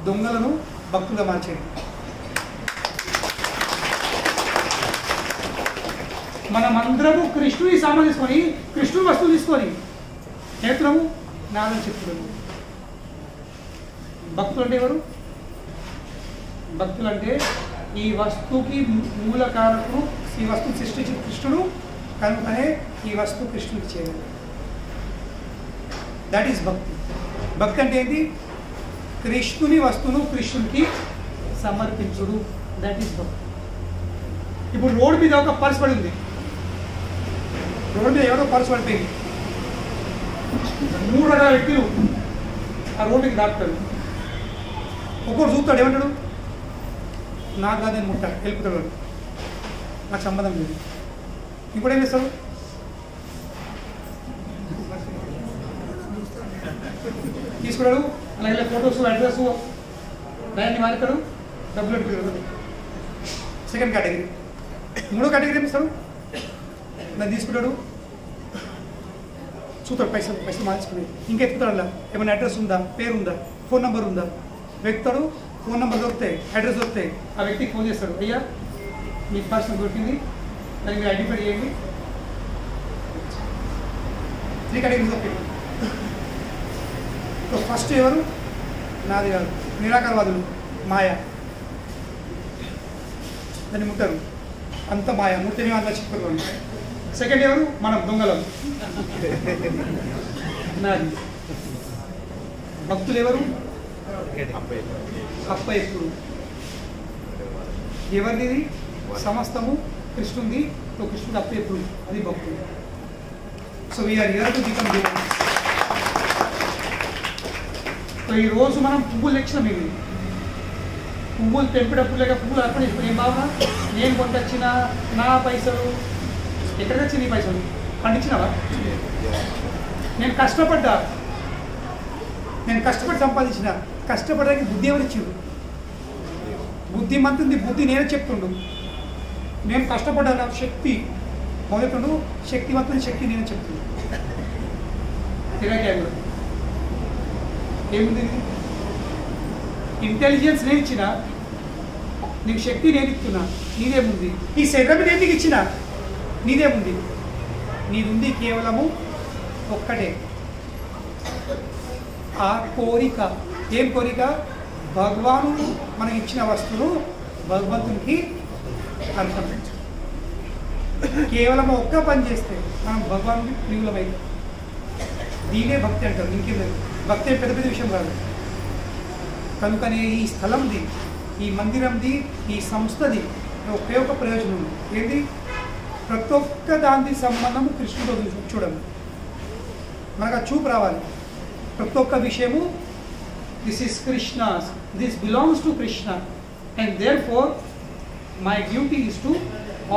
దొంగలను భక్తులుగా మార్చేది. మనమందరము కృష్ణుని సామాన్ తీసుకొని, కృష్ణుని వస్తువులు తీసుకొని నేత్రము నాదని చెప్తున్నాము. భక్తులు అంటే ఎవరు? భక్తులు అంటే ఈ వస్తువుకి మూలకారకుడు, ఈ వస్తువు సృష్టించిన కృష్ణుడు, కనుకనే ఈ వస్తువు కృష్ణుడికి చేయాలి. దట్ ఈస్ భక్తి. భక్తి అంటే ఏంటి? కృష్ణుని వస్తువును కృష్ణుడికి సమర్పించుడు. దట్ ఈస్ భక్తి. ఇప్పుడు రోడ్డు మీద ఒక పర్స్ పడి ఉంది. రోడ్డు మీద ఎవరో పర్స్ పడిపోయింది. 3 రకాల వ్యక్తులు ఆ రోడ్డుకి దాటుతాడు. ఒక్కొక్కరు చూస్తాడు, ఏమంటాడు? నాకు కాదని ముట్టాడు, వెళ్ళిపోతాడు, నాకు సంబంధం లేదు. ఇంకోటి ఏం చేస్తాడు? తీసుకున్నాడు, అలాగే ఫొటోస్, అడ్రస్ దాన్ని మారుతాడు, డబ్బులు పెట్టుకుంటాడు. Second category. 3వ కేటగిరీ ఏమి ఇస్తాడు? దాన్ని తీసుకుంటాడు, చూస్తాడు, పైసలు పైసలు మార్చుకుని ఇంకా ఎత్తుతాడు. అలా ఏమైనా అడ్రస్ ఉందా, పేరు ఉందా, ఫోన్ నెంబర్ ఉందా, వెతుతాడు. ఫోన్ నెంబర్ దొరుకుతాయి, అడ్రస్ దొరుకుతాయి. ఆ వ్యక్తికి ఫోన్ చేస్తాడు, అయ్యా మీ పర్సన్ దొరికింది, దాన్ని మీరు ఐడెంటిఫై చేయండి. 3 categories of people. So first ఎవరు? నాది కాదు, నిరాకారవాదులు, మాయ, దాన్ని ముట్టరు, అంత మాయ, ముట్టని అంతా చెప్పుకోవాలి. సెకండ్ ఎవరు? మనం దొంగలం, నాది. భక్తులు ఎవరు? అప్ప ఎప్పుడు ఎవరిది? సమస్తము కృష్ణుంది. కృష్ణుడు అప్ప ఎప్పుడు, అది భక్తుడు. So we are here to become devotees. సో ఈరోజు మనం పువ్వులు తెచ్చినాం. ఇవి పువ్వులు తెంపేటప్పుడు లేక పువ్వులు అర్పణ చేసుకుని ఏం భావన? నేను కొంతొచ్చిన నా పైసలు, ఎక్కడికి వచ్చి నీ పైసలు పండించినవా? నేను కష్టపడ్డా, నేను కష్టపడి సంపాదించిన. కష్టపడడానికి బుద్ధి ఎవరు ఇచ్చిండు? బుద్ధిమంతుంది బుద్ధి నేనే చెప్తుండు. నేను కష్టపడ్డా శక్తి మొదలుండు, శక్తివంతుని శక్తి నేనే చెప్తుండు. తిరగా ఏముంది? ఇంటెలిజెన్స్ నేను ఇచ్చిన, నీకు శక్తి నేను ఇస్తున్నా, నీదేముంది? ఈ శరీరం నేను నీకు ఇచ్చిన, నీదేముంది? నీది కేవలము ఒక్కటే, ఆ కోరిక. ఏం కోరిక? భగవాను మనకి ఇచ్చిన వస్తువును భగవంతునికి అర్పించు. కేవలం ఒక్క పని చేస్తే మనం భగవాను ప్రియులమైతే దీనే భక్తి అంటారు. ఇంకేం లేదు. భక్తి పెద్ద పెద్ద విషయం కాదు. కనుకనే ఈ స్థలంది, ఈ మందిరంది, ఈ సంస్థది ఒకే ఒక ప్రయోజనం ఉంది. ఏంటి? ప్రతి ఒక్క దాని సంబంధము కృష్ణుడు చూడండి. మనకు ఆ చూపు రావాలి. ప్రతి ఒక్క విషయము this is Krishna's, this belongs to Krishna, and therefore my duty is to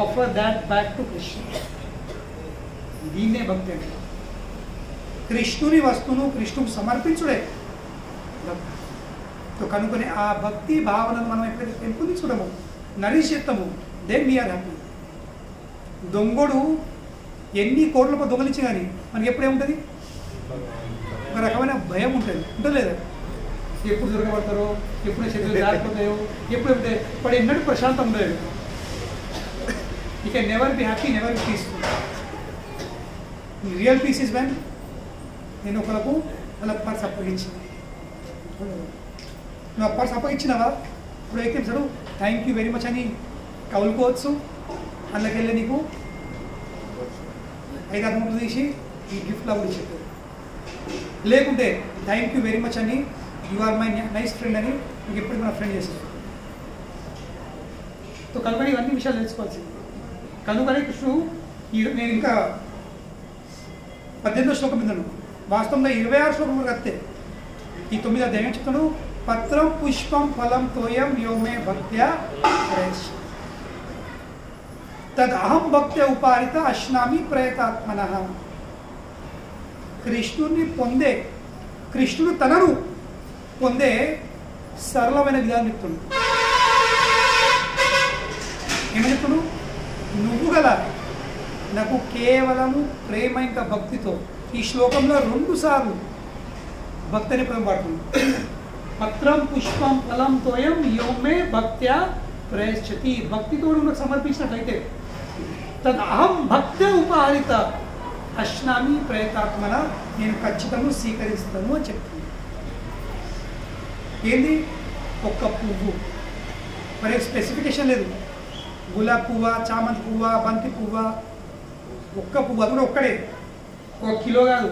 offer that back to Krishna. దీన్నే భక్తి అంటే. కృష్ణుని వస్తువును కృష్ణుకు సమర్పించుడే భక్తి. కనుకొని ఆ భక్తి భావనను మనం ఎప్పుడైతే పెంపొందించడము, నరిచేస్తాము, దెన్ వీఆర్ హ్యాపీ. దొంగడు ఎన్ని కోట్ల దొంగలించి కానీ మనకి ఎప్పుడేముంటుంది? ఒక రకమైన భయం ఉంటుంది, ఉంటుంది లేదా? ఎప్పుడు దొరకబడతారో, ఎప్పుడు చేతులు జారిపోతాయో, ఎప్పుడు ఉంటే వాడు ఎన్నడూ ప్రశాంతం ఉండదు. You can never be happy, never be peaceful. Real peace is when నేను ఒకరికి వాళ్ళ పర్స్ అప్పగించిన. నువ్వు ఆ పర్స్ అప్పగించినావా? ఇప్పుడు అయితే సడు థ్యాంక్ యూ వెరీ మచ్ అని కౌలుకోవచ్చు. అందులోకి వెళ్ళి నీకు 5-6 మూటలు తీసి ఈ గిఫ్ట్లో కూడా చెప్పారు. లేకుంటే థ్యాంక్ యూ వెరీ మచ్ అని, you are my nice friend అని నీకు ఎప్పుడు మన ఫ్రెండ్ చేశారు. సో కనుక ఇవన్నీ విషయాలు తెలుసుకోవాల్సింది. కనుకనే కృష్ణుడు నేను ఇంకా 18వ శ్లోకం మీద వాస్తవంగా 26 శ్లోకం వరకు వస్తే ఈ 9వ అధ్యాయం చెప్తాను. పత్రం పుష్పం ఫలం తోయం యోమే భక్త్యా తదహం భక్త్య ఉపారిత అశ్నామి ప్రయతాత్మన. కృష్ణుని పొందే, కృష్ణుడు తనను పొందే సరళమైన విధానం చెప్తున్నాడు. ఏమని చెప్తున్నాడు? నువ్వు గల నాకు కేవలము ప్రేమ ఇంకా భక్తితో. ఈ శ్లోకంలో 2 సార్లు భక్తి అనే పదం వాడుతుంది. పత్రం పుష్పం ఫలం తోయం యోమే భక్త్యా ప్రయశ్చతి. భక్తితో నాకు సమర్పించినట్లయితే తద్ అహం భక్త్యా ఉపారిత అశ్నామి ప్రయతాత్మన, నేను ఖచ్చితంగా స్వీకరిస్తాను అని చెప్తుంది. ఏంది? ఒక్క పువ్వు, మరి స్పెసిఫికేషన్ లేదు. గులాబీ పువ్వా, చామంతి పువ్వా, బంతి పువ్వా, ఒక్క పువ్వు, అది కూడా ఒక్కడే, 1 కిలో కాదు,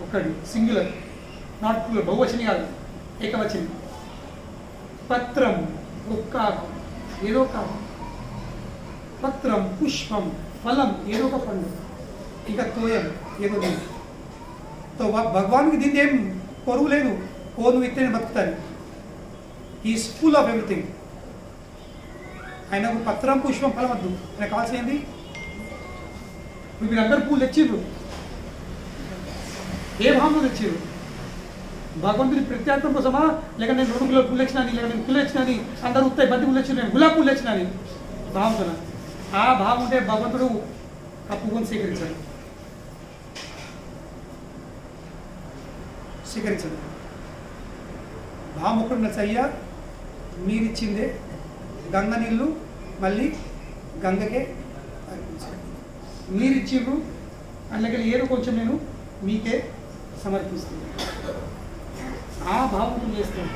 ఒక్కడి సింగులర్, నాట్ ప్లూరల్, బహువచని కాదు, ఏకవచని. పత్రం ఒక్క ఆకు, ఏదో ఒక ఆకు. పత్రం పుష్పం ఫలం ఏదో ఒక పండు, ఇంకా తోయం ఏదో లేదు. తో భగవాన్కి దీన్ని ఏం పొరుగు లేదు. ఓ నువ్వు ఇస్తే బతుకుతాను. Is full of everything. ఆయనకు పత్రం పుష్పం ఫలం వద్దు. ఆయన కావాల్సింది మీరందరూ పూలు తెచ్చిర్రు, ఏ భావంలో తెచ్చిర్రు? భగవంతుని ప్రత్యార్థం కోసమా? లేక నేను 2 కిలో పూలు తెచ్చినాని, లేక నేను పూలు తెచ్చినాని, అందరూ ఉత్తాయి బంతి పూలు తెచ్చిన, నేను గులాబీ పూలు తెచ్చినాని భావంతో. ఆ భావం ఉంటే భగవంతుడు ఆ పువ్వును స్వీకరించాడు. స్వీకరించదు. భావం ఒకటి నచ్చ అయ్యా మీరిచ్చిందే గంగ నీళ్ళు మళ్ళీ గంగకే అర్పించాలి. మీరిచ్చిర్రు అందుకే ఏదో కొంచెం నేను మీకే సమర్పిస్తుంది. ఆ భావం చేస్తాను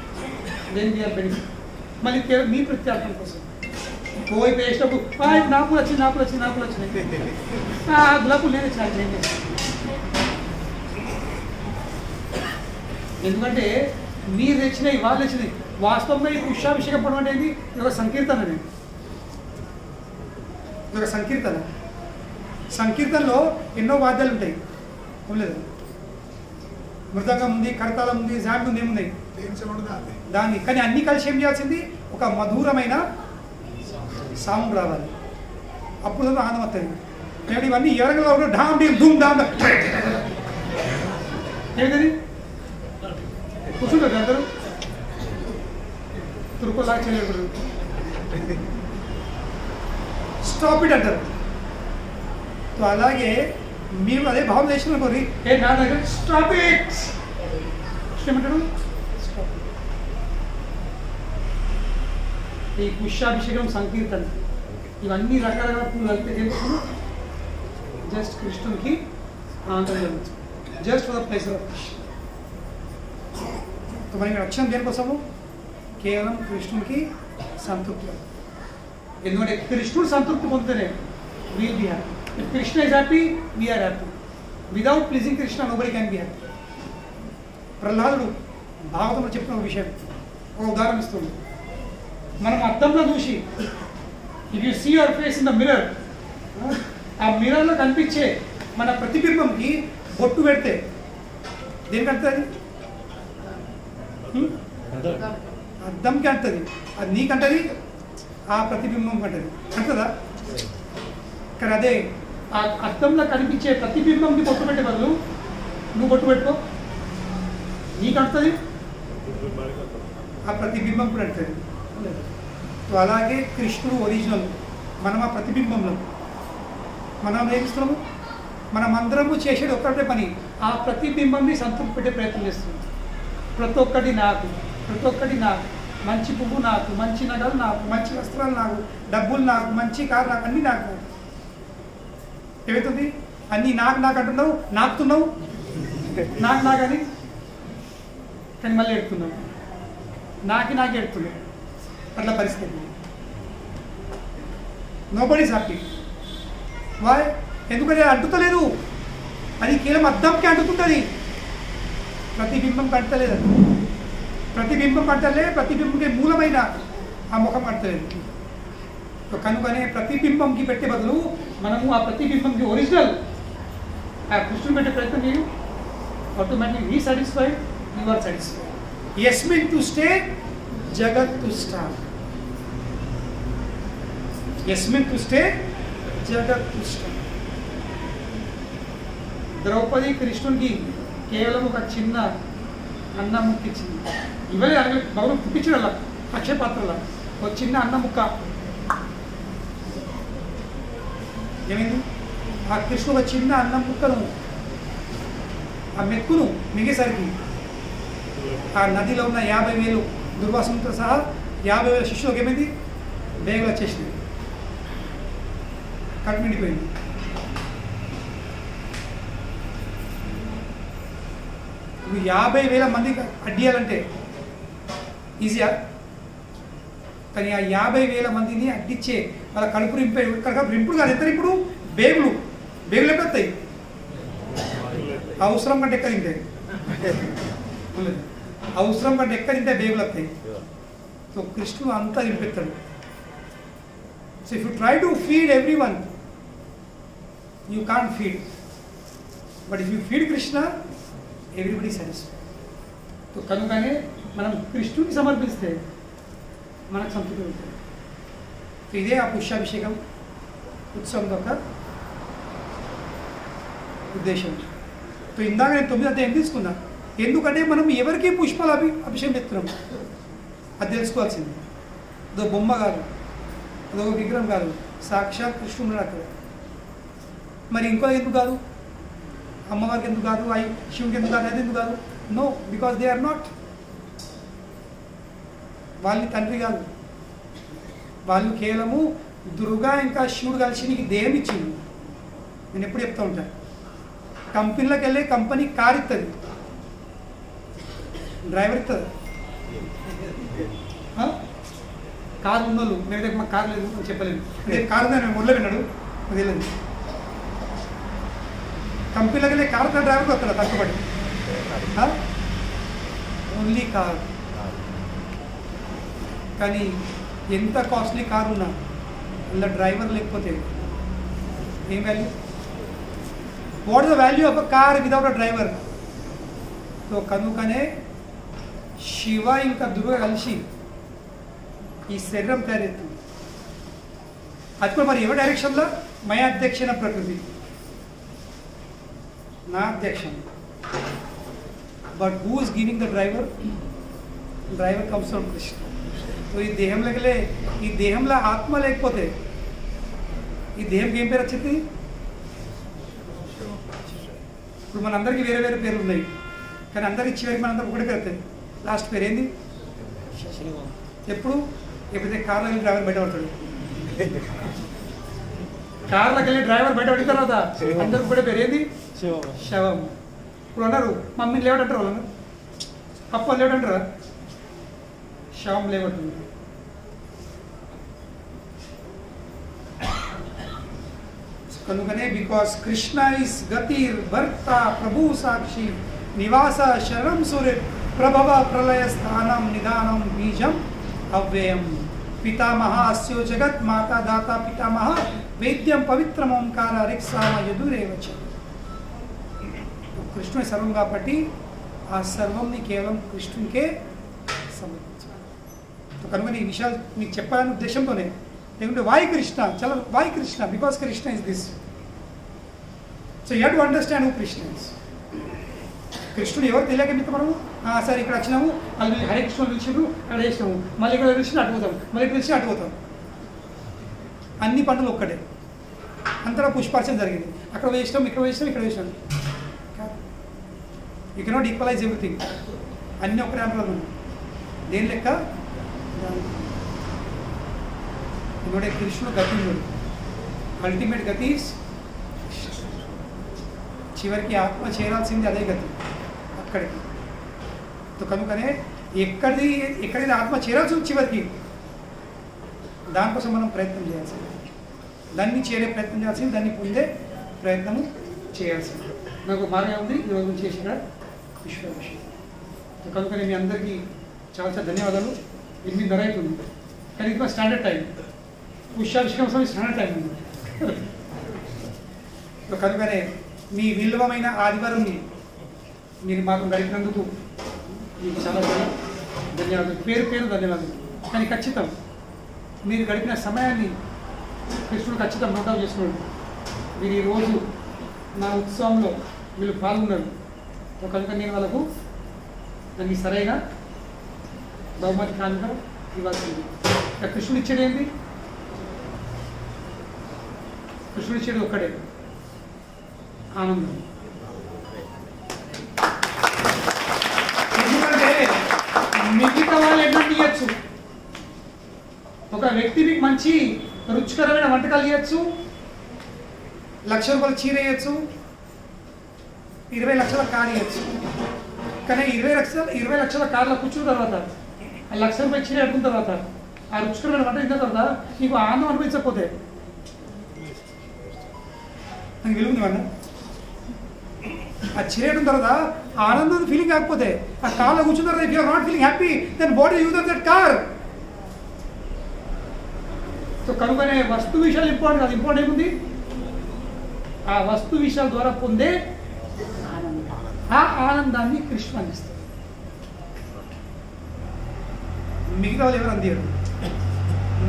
దెన్ వీఆర్ బెనిఫిట్. మళ్ళీ కేవలం మీ ప్రత్యార్థం కోసం పోయి వేసినప్పుడు నాపులు వచ్చినాయి గులాబులు నేనే చాలా చేయండి. ఎందుకంటే మీరు తెచ్చినాయి వాళ్ళు తెచ్చినాయి. వాస్తవంగా ఈ పుష్పాభిషేకం పడడం అనేది ఇది ఒక సంకీర్తన. ఇది ఒక సంకీర్తన. సంకీర్తనలో ఎన్నో వాద్యాలు ఉంటాయి లేదు. మృదంగం ఉంది, కరతాళం ఉంది, జాంబి ఉంది, ఏమున్నాయి దాన్ని. కానీ అన్ని కలిసి ఏం చేయాల్సింది ఒక మధురమైన సౌండ్ రావాలి. అప్పుడు ఆనందం వస్తుంది. నేను ఇవన్నీ ఎవరిలో ఢామ్ డీమ్ ధూమ్ ధామ్ ఏమిటది కూర్చుంటారు అందరూ తురుకోలాగా చేయలేరు. స్టాప్ ఇట్ అంటారు. సో అలాగే మీరు అదే భావం చేసిన కోరి ఏ నా దగ్గర స్టాప్ ఇట్ ఏమంటాడు. ఈ పుష్పాభిషేకం సంకీర్తన ఇవన్నీ రకరకాల పూలు కలిపితే తెలుసు జస్ట్ కృష్ణునికి ఆనందం just for the pleasure of Krishna. మనకి రక్షణ దేనికోసము కేవలం కృష్ణునికి సంతృప్తి. ఎందుకంటే కృష్ణుడు సంతృప్తి పొందితేనే we'll be happy. If Krishna is happy we are happy. Without pleasing Krishna nobody can be happy. ప్రహ్లాదుడు భాగవతంలో చెప్పిన ఒక విషయం ఒక ఉదాహరణ ఇస్తుంది. మనం అద్దంలో చూసి if you see your face in the mirror ఆ మిర్రర్లో కనిపించే మన ప్రతిబింబంకి బొట్టు పెడితే దేనికి అంటుంది? అద్దంకి అంటది. అది నీకంటది ఆ ప్రతిబింబం కంటది అంటదా? కానీ అదే ఆ అద్దంలో కనిపించే ప్రతిబింబంకి బొట్టు పెట్టే బదులు నువ్వు బొట్టు పెట్టుకో నీకు అంటుంది ఆ ప్రతిబింబం కూడా అంటది. సో అలాగే కృష్ణుడు ఒరిజినల్, మనం ఆ ప్రతిబింబంలో మనం నేర్పిస్తున్నాము. మనం అందరము చేసేది ఒక్కటే పని, ఆ ప్రతిబింబంని సంతృప్తి పెట్టే ప్రయత్నం చేస్తున్నాం. ప్రతి ఒక్కటి నాకు, ప్రతి ఒక్కటి నాకు, మంచి పువ్వు నాకు, మంచి నగలు నాకు, మంచి వస్త్రాలు నాకు, డబ్బులు నాకు, మంచి కారు నాకు, అన్నీ నాకు. ఏమవుతుంది? అన్నీ నాకు అంటున్నావు, నాకుతున్నావు నాకని. కానీ మళ్ళీ ఎడుతున్నావు, నాకు ఎడుతున్నావు. అట్లా పరిస్థితి. Nobody is happy. వై? ఎందుకంటే అంటుతలేదు. అది కేవలం అద్దంకి అంటుతుంది. ప్రతిబింబం కంటలేదు. ప్రతిబింబం కంటలే, ప్రతిబింబంకి మూలమైన ఆ ముఖం కంటలేదు. కనుకనే ప్రతిబింబంకి పెట్టే బదులు మనము ఆ ప్రతిబింబంకి ఒరిజినల్ ఆ కృష్ణుడు పెట్టే ప్రయత్నం చేయు. Automatically he satisfied, you are satisfied. యస్మిన్ టు స్టే జగత్ టు స్టార్. యస్మిన్ టు స్టే జగత్ టు స్టార్. ద్రౌపది కృష్ణుడికి కేవలం ఒక చిన్న అన్నం ముక్క ఇచ్చింది. ఇవే బాబు పుట్టించడం అలా అక్షయ పాత్రలా ఒక చిన్న అన్నం ముక్క. ఏమైంది? ఆ కృష్ణుడు ఒక చిన్న అన్నం ముక్కను ఆ మెక్కును మిగేసరికి ఆ నదిలో ఉన్న 50,000 దుర్వాసనతో సహా 50,000 శిష్యులకు ఏమైంది? బేగలు వచ్చేసింది, కట్టు నిండిపోయింది. ఇప్పుడు 50,000 మందికి అడ్డియాలంటే ఈజీయా? కానీ ఆ 50,000 మందిని అడ్డిచ్చే వాళ్ళ కడుపు రింపుడు కాదు. ఎంత ఇప్పుడు బేగులు ఎక్కడ వస్తాయి? అవసరం కంటే ఎక్కడ తింటాయి? అవసరం కంటే ఎక్కడ తింటే బేగులు వస్తాయి. సో కృష్ణుడు అంతా తినిపెత్తాడు. So if you try to feed everyone you can't feed. But if you feed Krishna everybody satisfied. So కనుకనే మనం కృష్ణుడికి సమర్పిస్తే మనకు సంతృప్తి ఉంటుంది. సో ఇదే ఆ పుష్పాభిషేకం ఉత్సవం యొక్క ఉద్దేశం. సో ఇందాక నేను 9వ అధ్యాయం తీసుకున్నా. ఎందుకంటే మనం ఎవరికి పుష్పాలు అభిషేకం చేస్తున్నాం అది తెలుసుకోవాల్సింది. అదో బొమ్మ కాదు, అదొక విగ్రహం కాదు, సాక్షాత్ కృష్ణుడు అక్కడ. మరి ఇంకో ఎందుకు కాదు? అమ్మవారికి ఎందుకు కాదు? శివుడికి ఎందుకు కాదు? అది ఎందుకు కాదు? No, because they are not. వాళ్ళని తండ్రి కాదు, వాళ్ళు కేవలము దుర్గా ఇంకా శివుడు కలిసి నీకు దేహం ఇచ్చిండు. నేను ఎప్పుడు చెప్తూ ఉంటాను, కంపెనీలోకి వెళ్ళి కంపెనీ కార్ ఇస్తుంది, డ్రైవర్ ఇస్తుంది. కారు ఉన్నోళ్ళు నేను దగ్గర మాకు కారు లేదు అని చెప్పలేను, అంటే కారు ఉందని నేను మొదలు విన్నాడు అది తెలియదు. కంపెనీలోకి వెళ్ళి కారు డ్రైవర్కి వస్తాడు తక్కువపడి. Only car. కానీ ఎంత కాస్ట్లీ కారు ఉన్నా అందులో డ్రైవర్ లేకపోతే ఏం value? What is the value of a car without a driver? So కనుకనే శివ ఇంకా దుర్గ కలిసి ఈ శరీరం తయారెత్తుంది. అది కూడా మరి ఎవరి డైరెక్షన్లో? మై అధ్యక్షణ ప్రకృతి, నా అధ్యక్షణ. But who is giving the driver? Driver comes from Krishna. So ఈ దేహంలోకి ఈ దేహంలో ఆత్మ లేకపోతే ఈ దేహంకి ఏం పేరు వచ్చింది? ఇప్పుడు మనందరికీ వేరే వేరే పేర్లు ఉన్నాయి, కానీ అందరికి చివరికి మనందరికి ఒకటే పేరు వస్తుంది. లాస్ట్ పేరు ఏంది? ఎప్పుడైతే కార్లోకి వెళ్ళి డ్రైవర్ బయట పడతాడు, కార్లోకి వెళ్ళి డ్రైవర్ బయట పడిన తర్వాత అందరికి ఒకటే పేరు ఏంది? శవం. ఇప్పుడు అన్నారు మమ్మీని లేవడంటారు, వాళ్ళు అప్ప లేవడంటారా? శవం లేవట్టుంది. కనుకనే బికాస్ కృష్ణ ఇస్ గతిర్ భర్త ప్రభు సాక్షి నివాస శరణం సూర్య ప్రభవ ప్రళయ స్థానం నిదానం బీజం అవ్యయం పితామహ అస్యో జగత్ మాతా దాత పితామహ వేద్యం పవిత్రం ఓంకార రిక్సామ యదురేవచ. కృష్ణుని సర్వం కాబట్టి ఆ సర్వంని కేవలం కృష్ణునికే సమర్పించాలి. కనుక ఈ విషయాలు మీకు చెప్పాలనే ఉద్దేశంతోనే, లేకుంటే వాయు కృష్ణ చాలా వాయు Krishna because Krishna is this. So you have to understand who Krishna is. కృష్ణుడు ఎవరు తెలియక మిత్తం మనము సరే ఇక్కడ వచ్చినాము, వాళ్ళు హరే కృష్ణ పిలిచినారు, అక్కడ వేసినాము, మళ్ళీ ఇక్కడ పిలిచిన అటుపోతాం, మళ్ళీ ఇక్కడ పిలిచిన అటుపోతాం. అన్ని పనులు ఒక్కటే, అంతటా పుష్పార్చన జరిగింది. అక్కడ వేసినాం, ఇక్కడ వేసినాం, ఇక్కడ వేసినాం. You cannot equalise everything. అన్నీ ఒక్కటే అంటున్నాను. దేని లెక్క? ఇన్నోడే కృష్ణుడు గతి ఉన్నాడు. అల్టిమేట్ గతి చివరికి ఆత్మ చేరాల్సింది అదే గతి, అక్కడికి. కనుకనే ఎక్కడైనా ఆత్మ చేరాల్సి చివరికి దానికోసం మనం ప్రయత్నం చేయాల్సింది, దాన్ని చేరే ప్రయత్నం చేయాల్సింది, దాన్ని పొందే ప్రయత్నం చేయాల్సింది. నాకు బాగా ఉంది ఈరోజు నుంచి చేసిన విషయం. కనుకనే మీ అందరికీ చాలా చాలా ధన్యవాదాలు. 8:30 అవుతుంది, కానీ ఇది స్టాండర్డ్ టైం. పుష్యాభిషేకం సమయం స్టాండర్డ్ టైం ఉంది. కనుకనే మీ విలువమైన ఆదివారంని మీరు మాకు గడిపినందుకు మీకు చాలా చాలా ధన్యవాదాలు, పేరు ధన్యవాదాలు. కానీ ఖచ్చితం మీరు గడిపిన సమయాన్ని కృష్ణుడు ఖచ్చితం నోటౌట్ చేసుకున్నాడు. మీరు ఈరోజు నా ఉత్సవంలో వీళ్ళు పాల్గొన్నారు. కనుక నేను వాళ్ళకు దాన్ని సరైన బహుమతి కానుక ఇవ్వాల్సింది. కృష్ణుడు ఇచ్చేది ఏంటి? కృష్ణుడు ఇచ్చేది ఒక్కడే, ఆనందం. ఎందుకంటే మిగతా వాళ్ళు ఎన్నో తీయచ్చు. ఒక వ్యక్తి మీకు మంచి రుచికరమైన వంటకాలు ఇవ్వచ్చు, 1,00,000 రూపాయలు చీర వేయచ్చు, 20 లక్షల కారు ఇవ్వచ్చు. కానీ 20 లక్షల కార్లో కూర్చున్న తర్వాత, ఆ 1,00,000 రూపాయలు చీర కట్టుకున్న తర్వాత, ఆ రుచికరమైన వంట ఇచ్చిన తర్వాత నీకు ఆనందం అనిపించకపోతే నాకు విలువ ఉంది. అన్న ఆ చీర కట్టిన తర్వాత ఆనందం ఫీలింగ్ కాకపోతే, ఆ కార్లో కూర్చున్న తర్వాత if you are not feeling happy, then what is use of that car? So కనుకనే వస్తు విషయాలు ఇంపార్టెంట్ కాదు, ఇంపార్టెంట్ ఏముంది? ఆ వస్తు విషయాల ద్వారా పొందే ఆనందం. ఆ ఆనందాన్ని కృష్ణ అందిస్తారు. మిగతా వాళ్ళు ఎవరు అందియరు.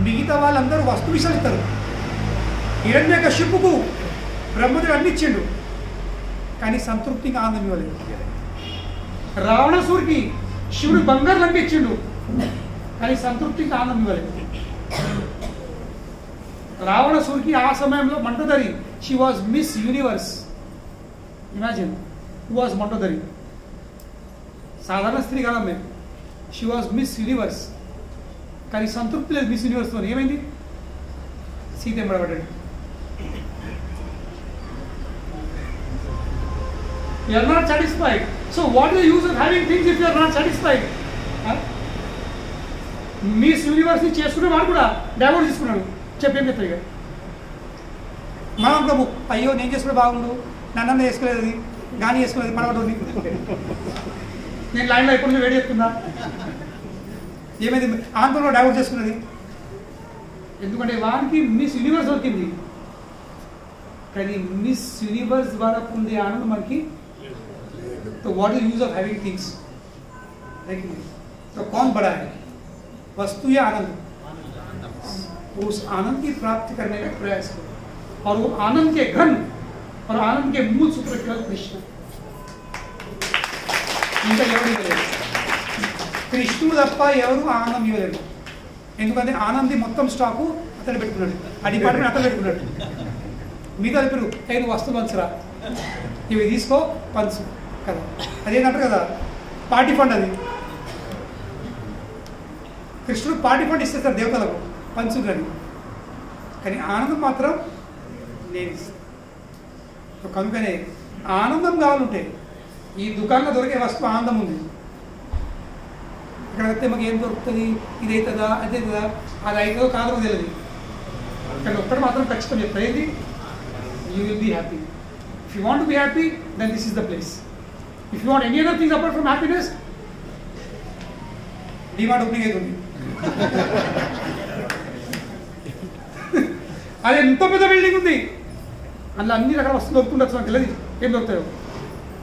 మిగతా వాళ్ళందరూ వస్తు విషయాలు ఇస్తారు. హిరణ్యకశిపుకు బ్రహ్మదేవుడు అన్ని ఇచ్చిండు, కానీ సంతృప్తిగా ఆనందం ఇవ్వలేదు. రావణాసురుడికి శివుడు బంగారు లంక ఇచ్చిండు, కానీ సంతృప్తిగా ఆనందం ఇవ్వలేదు. రావణాసురుడికి ఆ సమయంలో Mandodari, she was Miss Universe. Imagine, who was Mandodari. సాధారణ స్త్రీ కాదు ఆమె. She was Miss Universe. కానీ సంతృప్తి లేదు మిస్ యూనివర్స్తో. ఏమైంది? సీత ఎంబడబడ్డాడు. You are not satisfied. So what is the use of having things if you are not satisfied? Miss యూనివర్స్ని చేసుకునే వాడు కూడా డైవోర్స్ తీసుకున్నాడు. చెప్పేం చెప్తాయి ఇక మనం ప్రభు అయ్యో నేను చేసుకునే బాగుండు, నన్ను వేసుకోలేదు, గాని వేసుకోలేదు, పడవడు, నేను లైన్లో ఎప్పుడు వేడి చెప్తున్నా. ఏమైంది? ఆంధ్రలో డైవోర్స్ చేసుకున్నది. ఎందుకంటే వానికి మిస్ యూనివర్స్ దొరికింది. కానీ మిస్ యూనివర్స్ ద్వారా పొందే ఆనందం మనకి. तो what is use of having things? तो कौन बड़ा है, वस्तु या आनंद? उस आनंद की प्राप्ति करने का प्रयास करो. और वो आनंद के घन और आनंद के मूल सूत्र केवल कृष्ण. ఇంకా ఎవరు ఇవ్వలేదు. కృష్ణుడు తప్ప ఎవరు ఆనందం ఇవ్వలేదు. ఎందుకంటే ఆనంది మొత్తం స్టాకు అతను పెట్టుకున్నాడు, ఆ డిపార్ట్మెంట్ అతను పెట్టుకున్నాడు. మిగతా ఇప్పుడు 5 వస్తువులు పంచరా, ఇవి తీసుకో పంచు కదా. అదేంటంటారు కదా పార్టీ ఫండ్. అది కృష్ణుడు పార్టీ ఫండ్ ఇస్తారు దేవతలకు పంచుదని. కానీ ఆనందం మాత్రం నేను ఇస్తాను. కనుకనే ఆనందం కావాలంటే ఈ దుకాణంలో దొరికే వస్తువు ఆనందం ఉంది. ఇక్కడ వస్తే మాకు ఏం దొరుకుతుంది, ఇది అవుతుందా అదే అవుతుందా, అది అవుతుందో కాదో తెలియదు. కానీ ఒక్కటి మాత్రం ఖచ్చితంగా చెప్తా, ఏంటి? You will be happy. If you want to be happy then this is the place. If you want any other things apart from happiness, DMart opening అవుతుంది. అది ఎంత పెద్ద బిల్డింగ్ ఉంది, అందులో అన్ని రకాల వస్తువులు దొరుకుతుండొచ్చు, నాకు తెలియదు ఏం దొరుకుతాయో.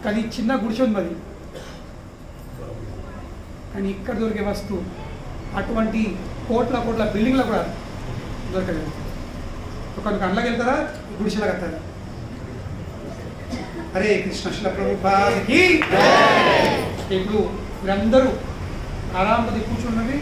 కానీ చిన్న గుడిసె ఉంది మరి. కానీ ఇక్కడ దొరికే వస్తువు అటువంటి కోట్ల బిల్డింగ్లో కూడా దొరకలేదు. ఒకరికి అందులోకి వెళ్తారా, గుడిసెలకు వెళ్తారా? హరే కృష్ణ శ్రీల ప్రభుపాదకి. ఇప్పుడు మీరందరూ ఆరాంపది కూర్చున్నవి.